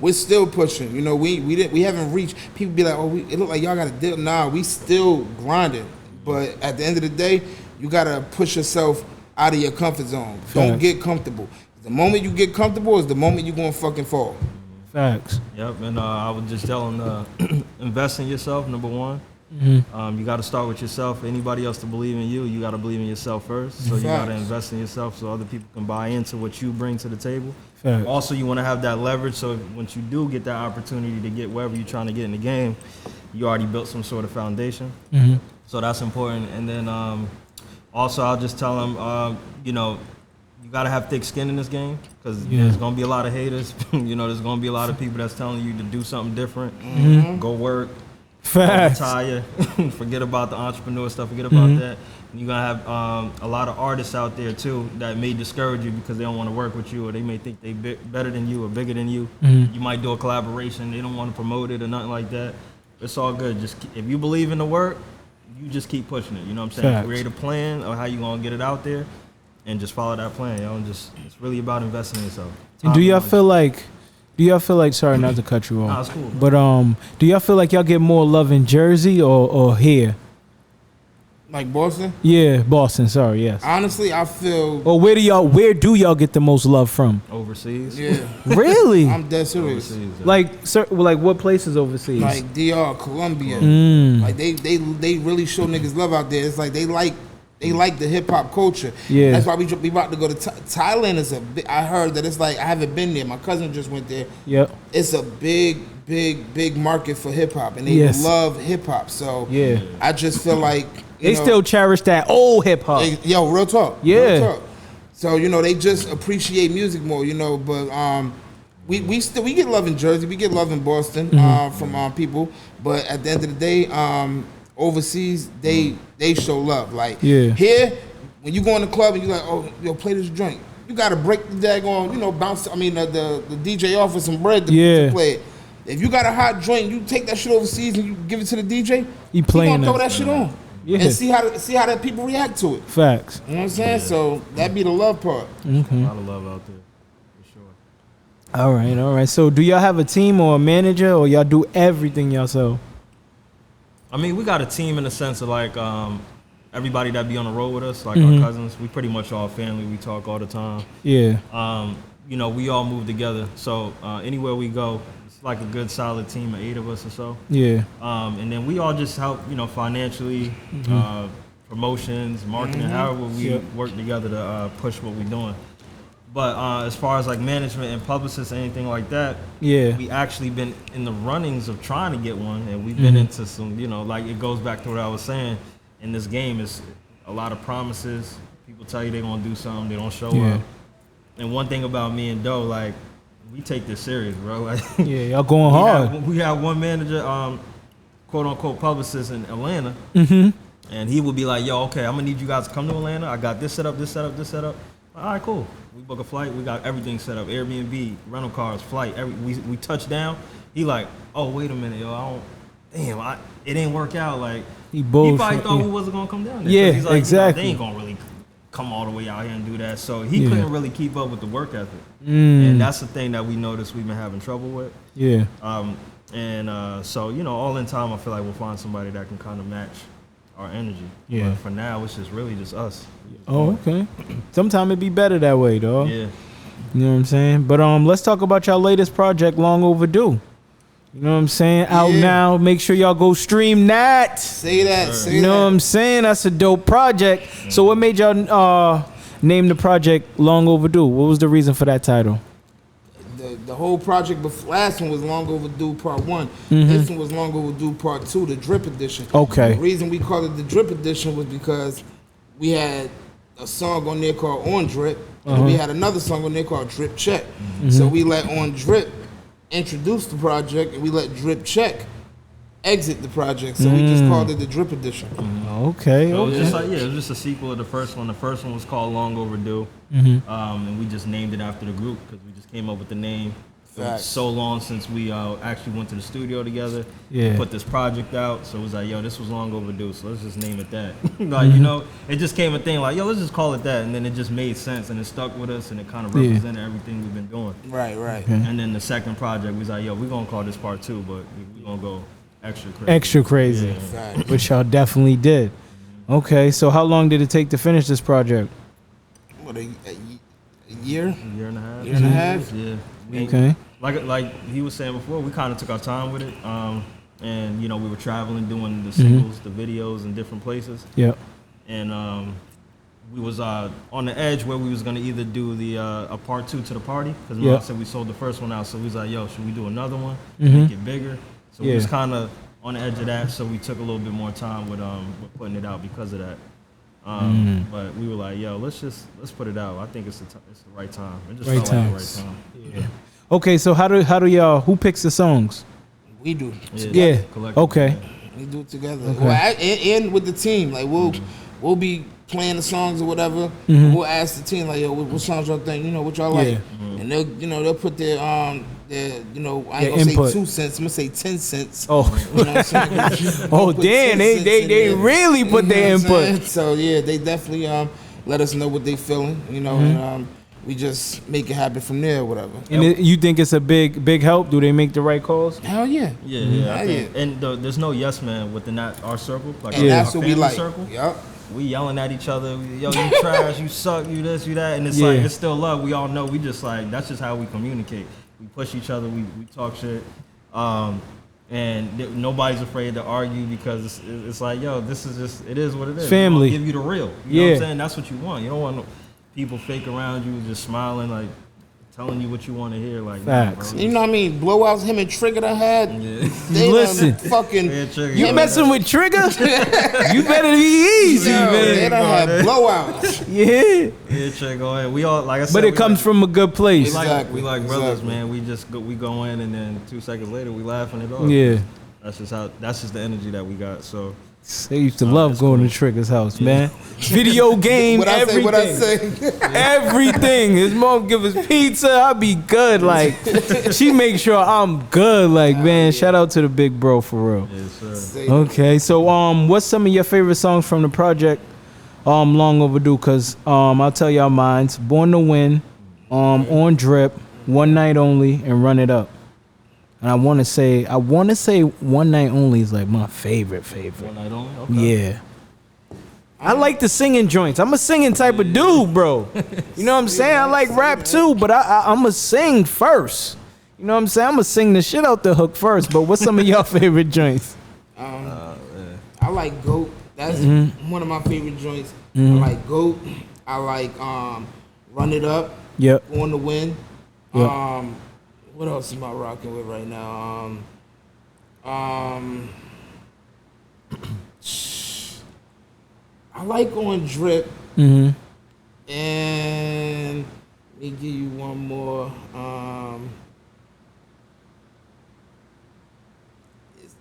We're still pushing. You know, we haven't reached. People be like, oh, it look like y'all got a deal. Nah, we still grinding. But at the end of the day, you gotta push yourself out of your comfort zone. Facts. Don't get comfortable. The moment you get comfortable is the moment you're gonna fucking fall. Facts. Yep. And I would just tell them invest in yourself. Number one. You got to start with yourself. Anybody else to believe in you, you got to believe in yourself first. So you got to invest in yourself so other people can buy into what you bring to the table. Facts. Also, you want to have that leverage so once you do get that opportunity to get wherever you're trying to get in the game, you already built some sort of foundation. So that's important. And then also I'll just tell them, you got to have thick skin in this game because there's going to be a lot of haters. There's going to be a lot of people that's telling you to do something different, go work. Facts. Retire. Forget about the entrepreneur stuff. Forget about that. And you're gonna have a lot of artists out there too that may discourage you because they don't want to work with you, or they may think they better than you or bigger than you. You might do a collaboration. They don't want to promote it or nothing like that. It's all good. Just if you believe in the work, you just keep pushing it. You know what I'm saying? Facts. Create a plan of how you gonna get it out there, and just follow that plan. And it's really about investing in yourself. And do y'all feel like? Sorry, not to cut you off. Nah, it's cool. But do y'all feel like y'all get more love in Jersey or here? Like Boston? Yeah, Boston. Sorry, yes. Honestly, I feel. Or where do y'all get the most love from? Overseas. Yeah. Really? I'm dead serious. Overseas, yeah. Like what places overseas? Like DR, Colombia. Like they really show niggas love out there. It's like they like They like the hip hop culture. Yeah. That's why we about to go to Thailand. Is a big, I heard that it's like, I haven't been there. My cousin just went there. Yep. It's a big market for hip hop, and they Yes. love hip hop. So Yeah. I just feel like They still cherish that old hip hop. yo, real talk. Yeah. Real talk. So they just appreciate music more. But we get love in Jersey. We get love in Boston from people. But at the end of the day, overseas they show love. Like here, when you go in the club and you're like, oh, yo, play this joint, you gotta break the daggone, bounce. I mean, the DJ off with some bread to play it. If you got a hot joint, you take that shit overseas and you give it to the DJ. He playing gonna throw that shit on. Yeah. And see how that people react to it. Facts. You know what I'm saying? So that be the love part. Okay. A lot of love out there, for sure. All right. So do y'all have a team or a manager, or y'all do everything yourself? I mean, we got a team in the sense of like everybody that be on the road with us, like our cousins. We pretty much all family. We talk all the time. Yeah. We all move together. So anywhere we go, it's like a good solid team of 8 of us or so. Yeah. And then we all just help, financially, promotions, marketing, however we work together to push what we're doing. But as far as like management and publicists, anything like that, we actually been in the runnings of trying to get one, and we've been into some, like it goes back to what I was saying. In this game, it's a lot of promises. People tell you they're gonna do something, they don't show up. And one thing about me and Doe, like, we take this serious, bro. Like, y'all going hard. We have one manager, quote unquote publicist in Atlanta, and he would be like, "Yo, okay, I'm gonna need you guys to come to Atlanta. I got this set up, this set up, this set up." All right, cool. We book a flight. We got everything set up. Airbnb, rental cars, flight. We touch down. He like, "Oh, wait a minute, yo. It didn't work out." Like he probably thought we wasn't gonna come down there. Yeah, he's like, exactly. They ain't gonna really come all the way out here and do that. So he couldn't really keep up with the work ethic, and that's the thing that we noticed we've been having trouble with. Yeah. So all in time, I feel like we'll find somebody that can kind of match our energy. Yeah. But for now, it's just really just us. Oh, okay. Sometimes it be better that way, dog. Yeah. You know what I'm saying? But let's talk about y'all latest project, Long Overdue. You know what I'm saying? Out now. Make sure y'all go stream that. Say that. You know what I'm saying? That's a dope project. So what made y'all name the project Long Overdue? What was the reason for that title? The whole project last one was Long Overdue Part 1. This one was Long Overdue Part 2, the Drip Edition. Okay. The reason we called it the Drip Edition was because we had a song on there called On Drip, and we had another song on there called Drip Check. So we let On Drip introduce the project, and we let Drip Check exit the project. So we just called it the Drip Edition. Okay. So it was just it was just a sequel of the first one. The first one was called Long Overdue, and we just named it after the group because we just came up with the name. It was so long since we actually went to the studio together, put this project out. So it was like, yo, this was long overdue, so let's just name it that. It just came a thing like, yo, let's just call it that. And then it just made sense, and it stuck with us, and it kind of represented everything we've been doing. Right. Okay. And then the second project, we was like, yo, we're going to call this Part 2, but we're going to go extra crazy. Extra crazy. Yeah. Which y'all definitely did. Okay, so how long did it take to finish this project? What, a year? A year and a half. Year and a half? Yeah. Okay. Like he was saying before, we kind of took our time with it. And, we were traveling, doing the singles, the videos in different places. Yep. And we was on the edge where we was going to either do a Part 2 to the party. Because Mom said we sold the first one out. So we was like, yo, should we do another one? Make it bigger? So we was kind of on the edge of that. So we took a little bit more time with putting it out because of that. But we were like, yo, let's put it out. I think it's the right time. It just felt like the right time. Yeah. Okay, so how do y'all, who picks the songs? We do. Yeah. Okay. We do it together. Okay. Well, and with the team, like we'll be playing the songs or whatever. We'll ask the team like, yo, what songs y'all think? What y'all like? And they'll put their I ain't gonna input. say 2 cents. I'm gonna say 10 cents. Oh. You know what I'm saying? Oh, Put damn! 10 cents in They there. really put their You know what I'm input. saying? So yeah, they definitely let us know what they feeling. And we just make it happen from there or whatever. And you think it's a big help? Do they make the right calls? Hell yeah. Yeah. I think, and there's no yes man within our circle. Like And that's our what we family like. circle. Yep. We yelling at each other. Yo, you trash. You suck. You this. You that. And it's like it's still love. We all know. We just like that's just how we communicate. We push each other. We talk shit. And And nobody's afraid to argue because it's like, yo, this is just, it is what it is. Family. Give you the real. You know what I'm saying? That's what you want. You don't want people fake around you just smiling, like telling you what you want to hear. Like, facts. Nah, You know what I mean? Blowouts him and Trigger done had. Yeah. They Listen. fucking. You messing with Trigger? You better be easy, Yo, they man. done had blowouts. Yeah. Yeah, check, go ahead. We all, like I said, But it comes from a good place. Exactly. we like brothers, Exactly. man. We just we go in and then 2 seconds later we laughing it off. Yeah. That's just the energy that we got. So They used to love going to Trigger's house, man. Video game, What I say? everything. What I say? Everything. His mom give us pizza. I'll be good. Like, she makes sure I'm good. Like, man, shout out to the big bro for real. yes, sir. Okay, so what's some of your favorite songs from the project? Long overdue, cause I'll tell y'all mine's Born to Win, On Drip, One Night Only, and Run It Up. And I want to say One Night Only is like my favorite. One night only. Okay. Yeah. I like the singing joints. I'm a singing type of dude, bro. You know what I'm saying? I like rap too, but I'm a sing first. You know what I'm saying? I'm gonna sing the shit out the hook first. But what's some of y'all favorite joints? I like Goat. That's one of my favorite joints. I like Goat. I like Run It Up. Yep. Born to Win. Yep. What else am I rocking with right now? I like On Drip. And let me give you one more.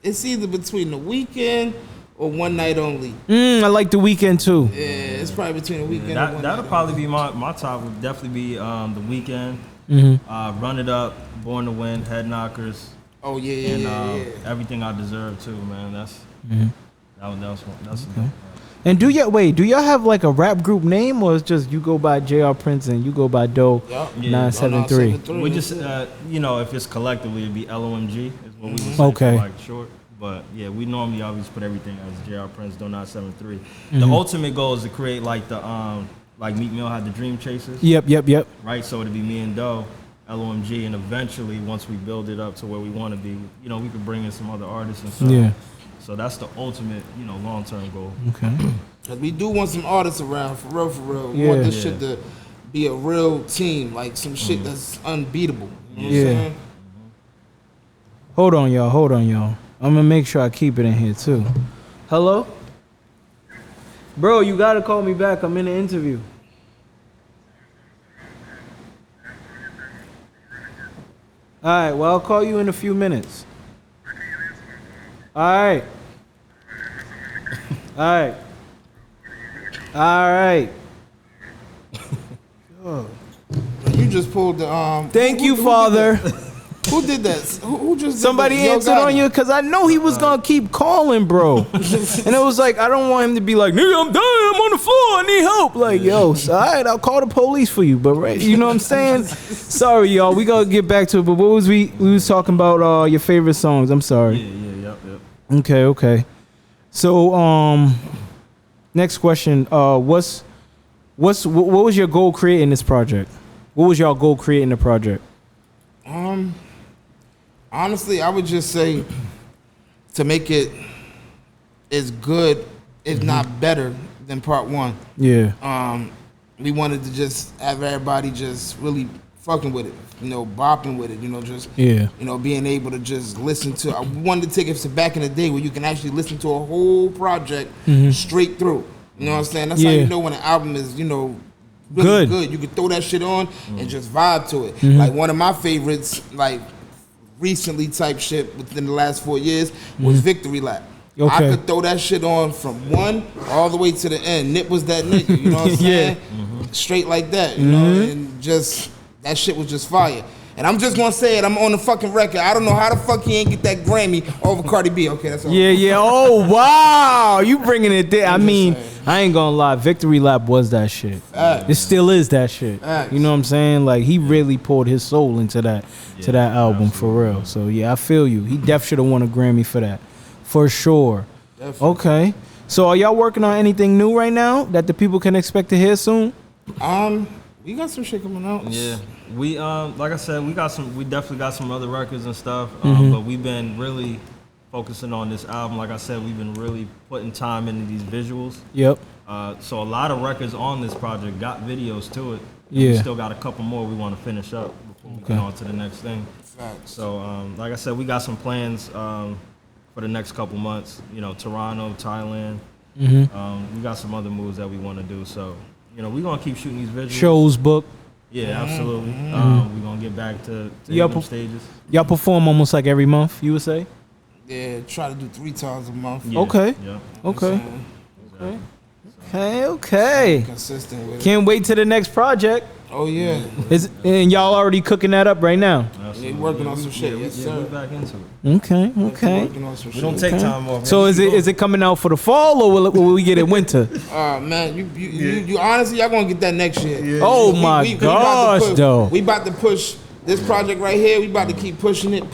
It's either between The Weeknd or One Night Only. I like The Weeknd too. Yeah, it's probably between The Weeknd and One That'll Night probably be my top. Would definitely be The Weeknd. Run It Up, Born to Win, Head Knockers. Oh yeah, And Everything I Deserve too, man. That's Okay. And do y'all have like a rap group name, or it's just you go by JR Prince and you go by Doe973? We just if it's collectively it'd be LOMG is what we would say Okay. for like short. But yeah, we normally always put everything as JR Prince Doe973. The ultimate goal is to create like the like Meek Mill had the Dream Chasers. Yep. Right, so it'd be me and Doe, LOMG, and eventually once we build it up to where we want to be, we could bring in some other artists and stuff. Yeah. So that's the ultimate, long-term goal. Okay. Cause we do want some artists around, for real. We Yeah. want this shit to be a real team, like some shit that's unbeatable. You know what Yeah. I'm saying? Hold on, y'all. I'm gonna make sure I keep it in here too. Hello? Bro, you gotta call me back. I'm in an interview. Alright, well, I'll call you in a few minutes. Alright. Alright. Alright. You just pulled the Thank who- you, who Father. did that? Who did that? Who just did Somebody that? Yo answered Gotti. on you because I know he was gonna keep calling, bro. And it was like, I don't want him to be like, nigga, I'm dying, I'm on the floor, I need help. Like, yo, so, all right, I'll call the police for you. But right, you know what I'm saying? Sorry, y'all. We gotta get back to it. But what was we was talking about your favorite songs. I'm sorry. Yep. Okay. So next question. What was your goal creating this project? What was y'all goal creating the project? Honestly, I would just say to make it as good, if not better, than part one. Yeah. We wanted to just have everybody just really fucking with it, bopping with it, just Yeah. being able to just listen to. I wanted to take it to back in the day where you can actually listen to a whole project straight through. You know what I'm saying? That's how Yeah. you know when an album is, really Good. good. You can throw that shit on and just vibe to it. Like one of my favorites, like recently type shit within the last 4 years was Victory Lap. Okay. I could throw that shit on from one all the way to the end. Nip was that nigga, you know what I'm saying? Straight like that, you know, and just that shit was just fire. And I'm just gonna say it, I'm on the fucking record. I don't know how the fuck he ain't get that Grammy over Cardi B. Okay, that's all. Yeah. Oh, wow. You bringing it there. I mean, I ain't gonna lie. Victory Lap was that shit. It still is that shit. You know what I'm saying? Like, he really poured his soul into that album, for real. So, yeah, I feel you. He def should have won a Grammy for that. For sure. Definitely. Okay. So, are y'all working on anything new right now that the people can expect to hear soon? We got some shit coming out. Yeah, we like I said, we definitely got some other records and stuff. But we've been really focusing on this album. Like I said, we've been really putting time into these visuals. Yep. So a lot of records on this project got videos to it. Yeah. We still got a couple more we want to finish up before we get on to the next thing. Facts. So, like I said, we got some plans for the next couple months. You know, Toronto, Thailand. We got some other moves that we want to do. So, you know, we're going to keep shooting these visuals. Shows, book. Yeah, absolutely. We're going to get back to them stages. Y'all perform almost like every month, you would say? Yeah, try to do 3 times a month. Yeah, Okay. Yeah. Okay. Okay. Consistent with it. Can't wait to the next project. Oh yeah. And y'all already cooking that up right now? They working on some shit. Yes, Yeah, sir. we're back into it. Okay. Okay. Working on some We don't shit. take time off. So is it coming out for the fall or will we get it winter? Man, you honestly, y'all gonna get that next year. Oh my gosh, though. We about to push this project right here. We about to keep pushing it.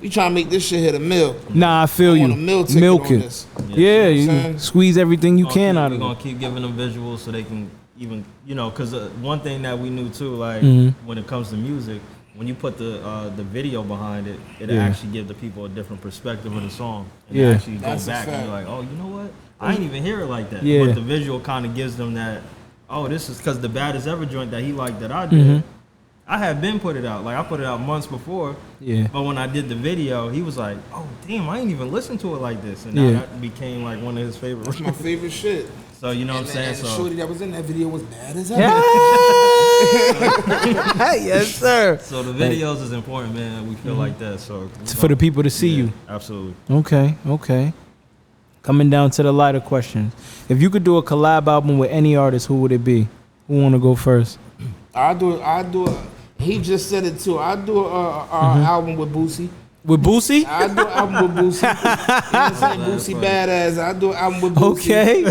We trying to make this shit hit a mill. Nah, I feel I you. want a meal ticket Milk on it. this. Yeah, you saying? squeeze everything you can out We're of gonna it. keep giving them visuals so they can even, you know, because one thing that we knew too, like when it comes to music, when you put the video behind it, it'll actually give the people a different perspective of the song. And they actually go That's a back and fact. be like, oh, you know what? I ain't even hear it like that. Yeah. But the visual kind of gives them that, oh, this is because the Baddest Ever joint that he liked that I did. I had been put it out. Like, I put it out months before. Yeah. But when I did the video, he was like, oh, damn, I ain't even listened to it like this. And now that became, like, one of his favorites. That's my favorite shit. So, you know what I'm saying? And the So, shorty that was in that video was bad as hell. Yes, sir. so the videos is important, man. We feel like that. So It's for the people to see you. Absolutely. Okay. Coming down to the lighter questions. If you could do a collab album with any artist, who would it be? Who want to go first? I do it. He just said it too. I do a album with Boosie. With Boosie? I do an album with Boosie. You know what I'm saying? Boosie badass. I do an album with Boosie. Okay.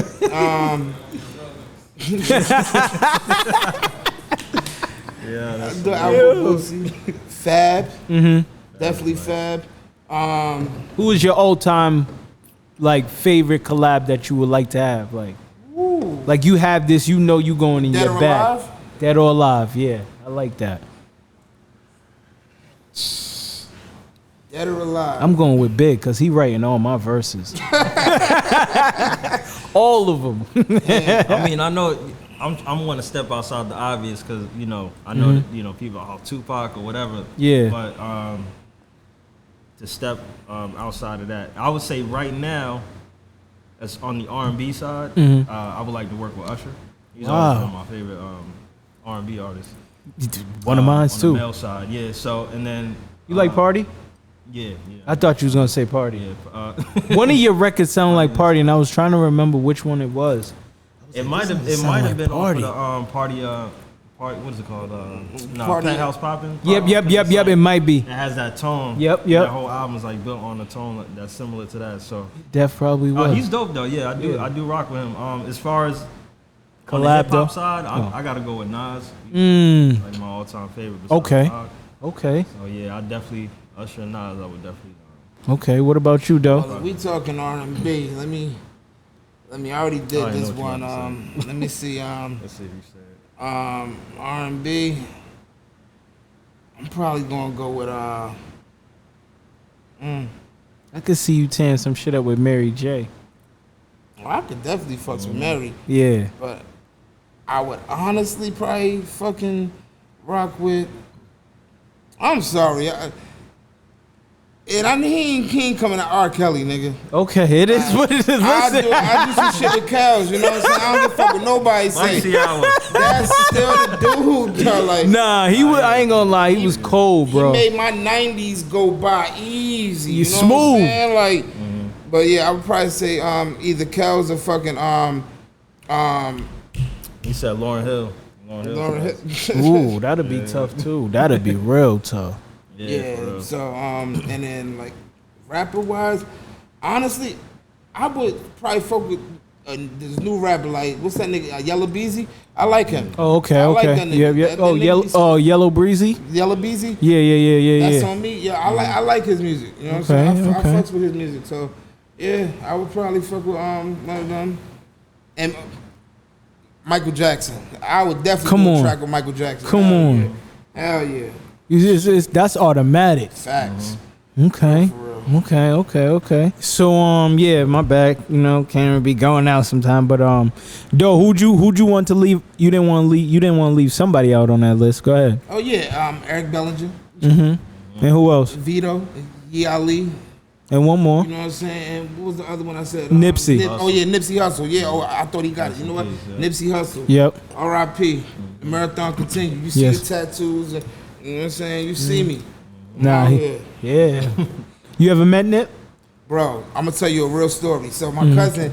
Yeah, I that's do an album with Boosie. Fab. Definitely Fab. Who is your all-time like favorite collab that you would like to have? Like you have this, you know you going in Dead your or bag. Alive? Dead or Alive, yeah. I like that. Dead or Alive. I'm going with Big because he writing all my verses. All of them. I mean, I know I'm going to step outside the obvious because, you know, I know that, you know, people are Tupac or whatever. Yeah. But to step outside of that, I would say right now, as on the R&B side, I would like to work with Usher. He's always one of my favorite R&B artists. One of mine on too. the male side, yeah. So, and then... You like Party? Yeah. I thought you was going to say Party. Yeah. One of your records sound like Party, and I was trying to remember which one it was. It might have been Party. off of the Party, what is it called? Party. Penthouse Poppin'? Yep. It might be. It has that tone. Yep. That whole album is like built on a tone that's similar to that. So That probably was. he's dope though. Yeah, I do rock with him. As far as on the Collab, hip hop though? side, I gotta go with Nas. Like my all time favorite. besides Okay. Pac. Okay. So yeah, I definitely Usher and Nas. I would definitely. Okay. What about you, Well, Doe? if we talking R&B. Let me. I already did I already this know what one. you want to Let me see. Let's see if you said. R&B. I'm probably gonna go with I could see you tearing some shit up with Mary J. well, I could definitely fuck with Mary, Yeah. but I would honestly probably fucking rock with. I'm sorry, he ain't coming to R. Kelly, nigga. Okay. It is what it is. I Listen. do some shit with cows, you know what I'm saying? I don't give a fuck what nobody say. That's still the dude, though. Like, Nah, I ain't gonna lie. He was cold, bro. He made my 90s go by easy. He's You know smooth. what I'm saying? Like, but yeah, I would probably say either Kells or fucking He said Lauryn Hill. Lauryn Hill. Ooh, that'd be tough too. That'd be real tough. Yeah. For Yeah. real. So and then like rapper wise, honestly, I would probably fuck with this new rapper. Like, what's that nigga? Yellow Beezy. I like him. Oh, okay, I like okay. that nigga. Yeah. That Oh, nigga be Yellow Breezy. Yellow Beezy. Yeah. That's on me. Yeah, I like his music. You know what I'm saying? I fucks with his music. So yeah, I would probably fuck with one of them. And Michael Jackson. I would definitely do a track with Michael Jackson. Come on. Hell yeah. That's automatic. Facts. Okay. For real. Okay. So yeah, my bad. You know, can't be going out sometime. But Doe, who'd you want to leave? You didn't want to leave somebody out on that list. Go ahead. Oh yeah, Eric Bellinger, And who else? Vito, Ye Ali. And one more. You know what I'm saying? And what was the other one I said? Nipsey. Oh yeah, Nipsey Hussle. Yeah. Oh, I thought he got it. You know what? Nipsey Hussle. Yep. R.I.P. The marathon continue. You see Yes. the tattoos. And, you know what I'm saying? You see me. Nah. Yeah. You ever met Nip? Bro, I'm gonna tell you a real story. So my cousin,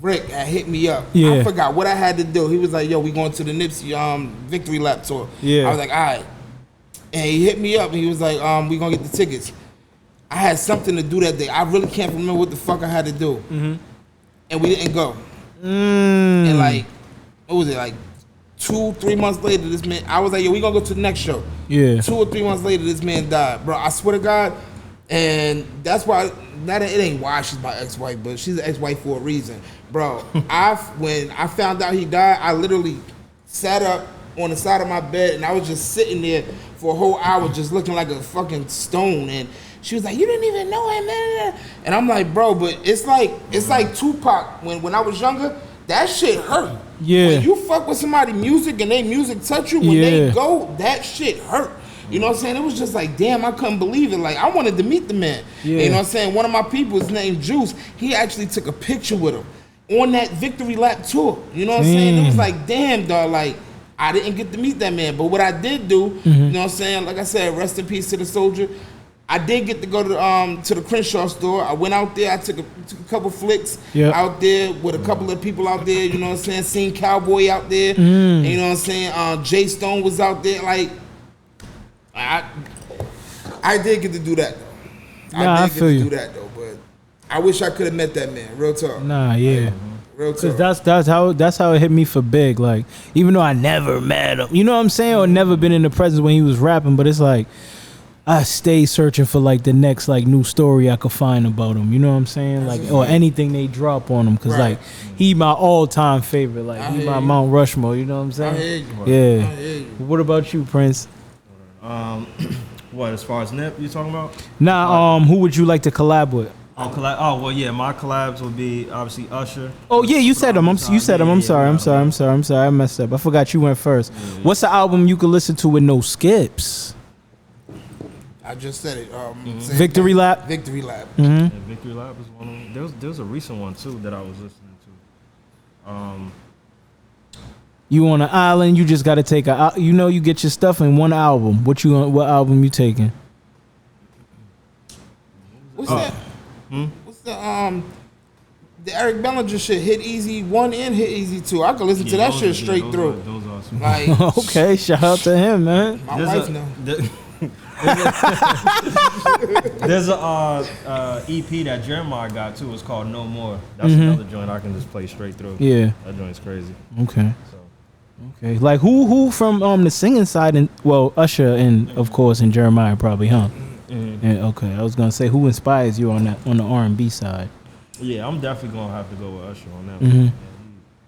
Rick, had hit me up. Yeah. I forgot what I had to do. He was like, "Yo, we going to the Nipsey Victory Lap tour." Yeah. I was like, "All right." And he hit me up and he was like, "We gonna get the tickets." I had something to do that day. I really can't remember what the fuck I had to do. And we didn't go. And like, what was it, like 2-3 months later, this man, I was like, yo, we gonna go to the next show. Yeah. 2 or 3 months later, this man died. Bro, I swear to God, and that's why, it ain't why she's my ex-wife, but she's an ex-wife for a reason. Bro, when I found out he died, I literally sat up on the side of my bed and I was just sitting there for a whole hour just looking like a fucking stone. And she was like, you didn't even know him, man. And I'm like, bro, but it's like Tupac. When I was younger, that shit hurt. Yeah. When you fuck with somebody music and they music touch you, when they go, that shit hurt. You know what I'm saying? It was just like, damn, I couldn't believe it. Like, I wanted to meet the man. Yeah. You know what I'm saying? One of my people is named Juice. He actually took a picture with him on that Victory Lap tour. You know what I'm saying? It was like, damn, dog, like, I didn't get to meet that man. But what I did do, you know what I'm saying? Like I said, rest in peace to the soldier. I did get to go to the Crenshaw store. I went out there. I took a couple flicks out there with a couple of people out there. You know what I'm saying? Seen Cowboy out there. And you know what I'm saying? Jay Stone was out there. Like, I did get to do that though. I did get to do that though. But I wish I could have met that man. Real talk. Nah, yeah. Real talk. Cause that's how it hit me for Big. Like, even though I never met him, you know what I'm saying, or never been in the presence when he was rapping, but it's like, I stay searching for like the next like new story I could find about him. You know what I'm saying? Like, or anything they drop on him, cause like he my all-time favorite. Like he my Mount Rushmore. You know what I'm saying? I hear you. Yeah. I hear you. What about you, Prince? What, as far as Nip, you talking about? Nah. Who would you like to collab with? Oh, well, yeah, my collabs would be obviously Usher. Oh yeah, you said him. You said him. I'm sorry. I messed up. I forgot you went first. What's the album you could listen to with no skips? I just said it. Victory Lap. Victory Lap. Yeah, Victory Lap is one of them. There was a recent one too that I was listening to. You on an island? You just got to take you get your stuff in one album. What album you taking? What's that? What's the Eric Bellinger shit? Hit Easy 1 and Hit Easy 2. I could listen to that shit straight through. Those are some. Like, Okay, shout out to him, man. my wife know. There's a EP that Jeremiah got too. It's called No More. That's another joint I can just play straight through. Yeah. That joint's crazy. Okay. So. Okay. Like who from the singing side and Usher and of course and Jeremiah probably, huh? Yeah, okay. I was gonna say who inspires you on the R&B side. Yeah, I'm definitely gonna have to go with Usher on that one.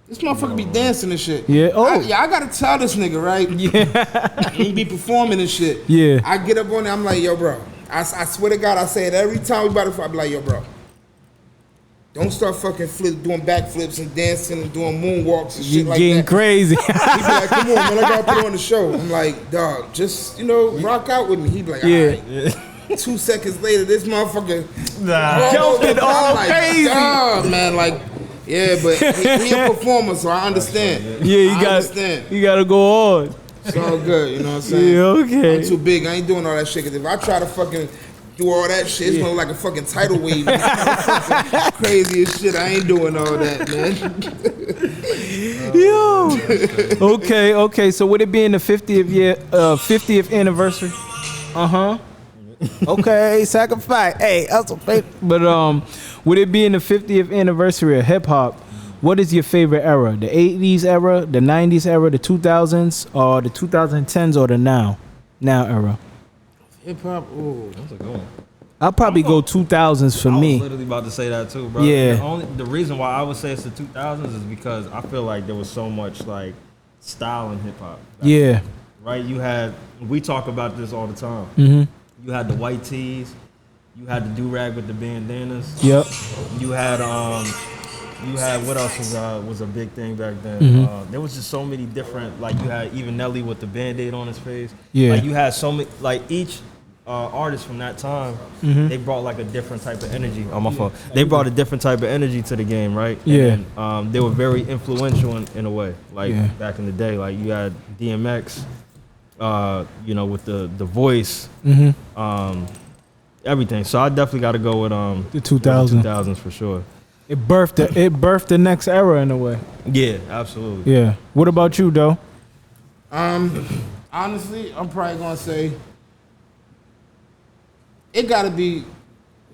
This motherfucker be dancing and shit. Yeah. Oh. I gotta tell this nigga, right? Yeah. He be performing and shit. Yeah. I get up on there, I'm like, yo, bro. I swear to God, I say it every time we about to fight. I be like, yo, bro. Don't start fucking doing backflips and dancing and doing moonwalks and shit You like getting that. crazy. He be like, come on, man, I gotta put on the show. I'm like, dog, just, rock out with me. He be like, all right. 2 seconds later, this motherfucker Jumping all crazy. Dog, man, like, yeah, but he a performer, so I understand. Yeah, you gotta go on. It's all good, you know what I'm saying? Yeah, okay. I'm too big. I ain't doing all that shit. Cause if I try to fucking do all that shit, it's gonna look like a fucking tidal wave. Crazy as shit. I ain't doing all that, man. Yo. Okay. So would it be in the 50th anniversary? Okay, sacrifice. Hey, that's a favorite. But would it be in the 50th anniversary of hip hop? What is your favorite era? The 80s era, the 90s era, the 2000s, or the 2010s, or the now era? Hip hop. Ooh, That's a good one. I'll probably go 2000s for I was me. literally about to say that too, bro. Yeah. The reason why I would say it's the 2000s is because I feel like there was so much like style in hip hop. Yeah. Right. We talk about this all the time. you had the white tees, you had the do-rag with the bandanas. Yep. You had what else was a big thing back then? Mm-hmm. There was just so many different, like you had even Nelly with the Band-Aid on his face. Yeah. Like you had so many, like each artist from that time, they brought like a different type of energy. On my fault. They brought a different type of energy to the game, right? Yeah. And, they were very influential in a way. Like back in the day, like you had DMX, you know, with the voice, everything. So I definitely got to go with the 2000s. 2000s for sure. It birthed the next era in a way. Yeah, absolutely. Yeah. What about you, though? Honestly, I'm probably gonna say it gotta be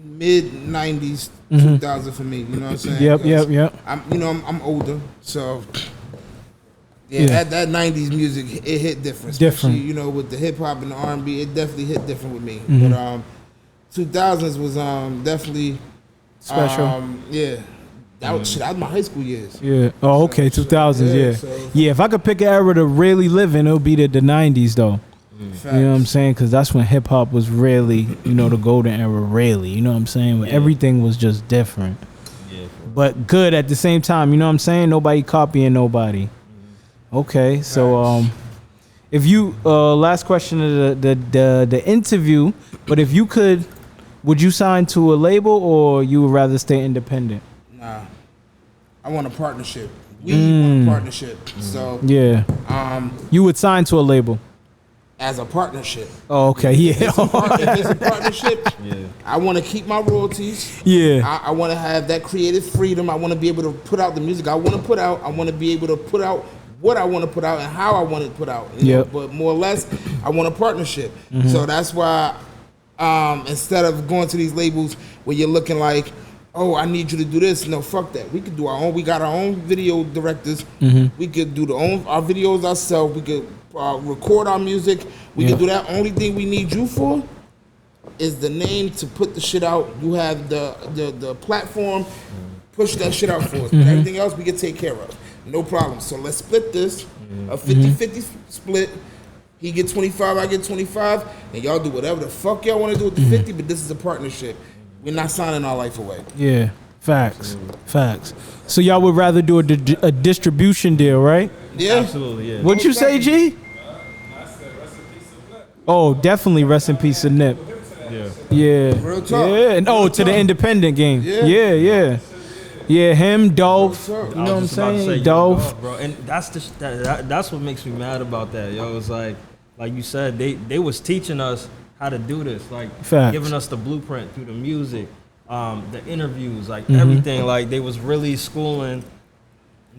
mid '90s, 2000 for me. You know what I'm saying? Yep. I'm older, so that '90s music it hit different. Especially, you know, with the hip hop and the R&B, it definitely hit different with me. But 2000s was definitely special. That was my high school years. Yeah. Oh, okay. 2000s. Yeah. Yeah. If I could pick an era to really live in, it would be the '90s, though. Facts. You know what I'm saying? Because that's when hip hop was really, you know, the golden era. Really, you know what I'm saying? When everything was just different, but good at the same time. You know what I'm saying? Nobody copying nobody. Okay. So, if you last question of the interview, but if you could, would you sign to a label or you would rather stay independent? Nah, I want a partnership. We want a partnership. So you would sign to a label as a partnership. Oh, okay, If it's a partnership, I want to keep my royalties. Yeah, I want to have that creative freedom. I want to be able to put out the music I want to put out. I want to be able to put out what I want to put out and how I want to put out. You know? But more or less, I want a partnership. So that's why instead of going to these labels where you're looking like, oh, I need you to do this. No, fuck that. We could do our own. We got our own video directors. We could do our videos ourselves. We could record our music. We could do that. Only thing we need you for is the name to put the shit out. You have the platform. Push that shit out for us. But everything else we can take care of. No problem. So let's split this. A 50-50 split. He get 25, I get 25, and y'all do whatever the fuck y'all want to do with the 50, but this is a partnership. We're not signing our life away. Yeah, facts. So y'all would rather do a distribution deal, right? Yeah. Absolutely, yeah. What'd you say, G? Oh, definitely rest in peace to Nip. Yeah. Real talk. Yeah. And to the independent game. Yeah. Yeah, him, Dolph. You know what I'm saying? Dolph. Bro. And that's what makes me mad about that, yo. It's like you said, they was teaching us how to do this, like giving us the blueprint through the music, the interviews, like everything. Like they was really schooling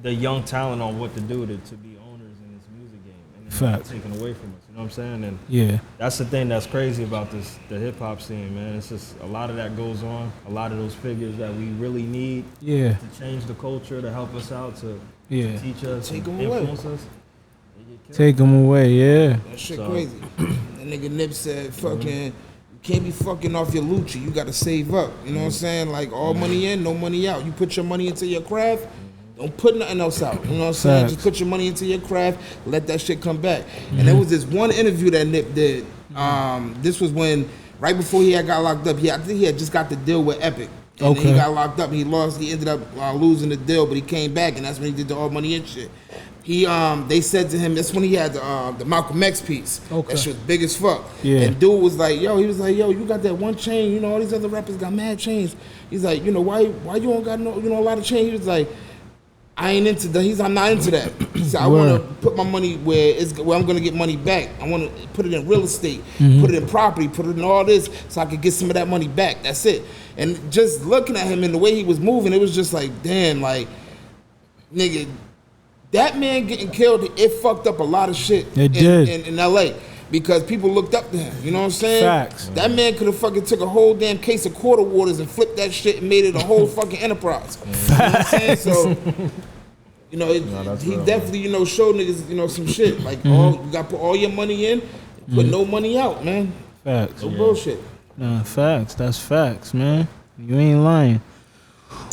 the young talent on what to do to be owners in this music game, and it's not taken away from us. You know what I'm saying? And that's the thing that's crazy about the hip hop scene, man. It's just a lot of that goes on. A lot of those figures that we really need to change the culture, to help us out, to teach us, Take them influence away. us. Take them away, That shit crazy. That nigga Nip said, fucking, you can't be fucking off your Lucci. You got to save up. You know what I'm saying? Like, all money in, no money out. You put your money into your craft, don't put nothing else out. You know what I'm saying? Just put your money into your craft, let that shit come back. And there was this one interview that Nip did. This was when, right before he got locked up, I think he had just got the deal with Epic. And then he got locked up and he lost. He ended up losing the deal, but he came back, and that's when he did the all money in shit. They said to him, that's when he had the Malcolm X piece. That shit was big as fuck. And dude was like, yo, you got that one chain, you know, all these other rappers got mad chains. He's like, you know, why you don't got no, you know, a lot of chains? He was like, I ain't into that. I'm not into that. He said, I want to put my money where I'm going to get money back. I want to put it in real estate, put it in property, put it in all this so I could get some of that money back. That's it. And just looking at him and the way he was moving, it was just like, damn, like, nigga, that man getting killed, it fucked up a lot of shit in LA. Because people looked up to him, you know what I'm saying? Facts. That man could have fucking took a whole damn case of quarter waters and flipped that shit and made it a whole fucking enterprise. You know what I'm saying? So, you know, he definitely, you know, showed niggas, you know, some shit. Like, you got to put all your money in, put no money out, man. Facts. No bullshit. Nah, facts. That's facts, man. You ain't lying.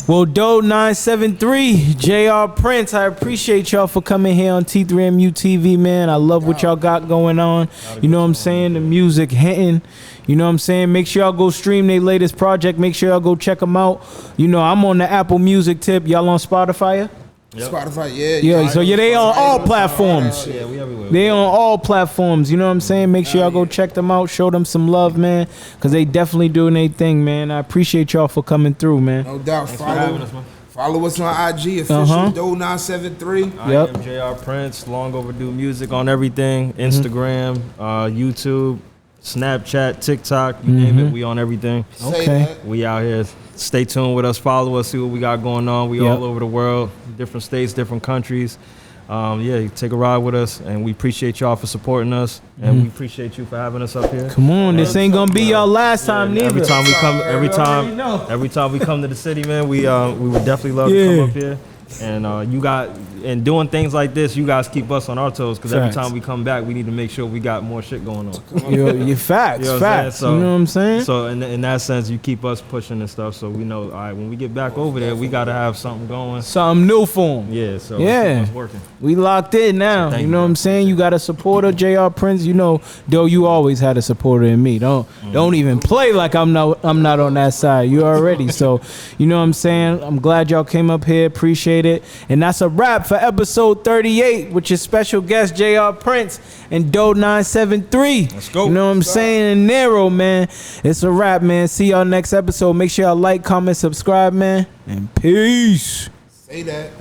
Well, Doe973, JR Prince, I appreciate y'all for coming here on T3MU TV, man. I love what y'all got going on. You know what I'm saying? The music hitting. You know what I'm saying? Make sure y'all go stream their latest project. Make sure y'all go check them out. You know, I'm on the Apple Music tip. Y'all on Spotify? Yep. Spotify, yeah. Yeah, so yeah, they on all platforms. Yeah, we everywhere. They on all platforms, you know what I'm saying? Make sure y'all go check them out, show them some love, man, because they definitely doing their thing, man. I appreciate y'all for coming through, man. No doubt. Thanks for having us, man. Follow us on IG, official Doe973. I am JR Prince, long overdue music on everything, Instagram, YouTube, Snapchat, TikTok, you name it, we on everything. Okay. We out here. Stay tuned with us, follow us, see what we got going on. We all over the world, different states, different countries. Yeah, you take a ride with us, and we appreciate y'all for supporting us, and we appreciate you for having us up here. Come on, this ain't gonna be y'all last time neither. Every time we come, every time we come to the city, man, we would definitely love to come up here. And you got, and doing things like this, you guys keep us on our toes, because every time we come back, we need to make sure we got more shit going on. You're facts, You know what I'm facts. saying? You know what I'm saying? So in that sense, you keep us pushing and stuff, so we know, all right, when we get back over there, we got to have something going. Something new for them. Yeah, so Yeah. it's working. We locked in now. So you know what I'm saying? You got a supporter, JR Prince. You know, though you always had a supporter in me. Don't even play like I'm not on that side. You already. So, you know what I'm saying? I'm glad y'all came up here. Appreciate it. And that's a wrap for episode 38, with your special guest JR Prince and Doe973. Let's go. You know what I'm saying? And Nero, man. It's a wrap, man. See y'all next episode. Make sure y'all like, comment, subscribe, man. And peace. Say that.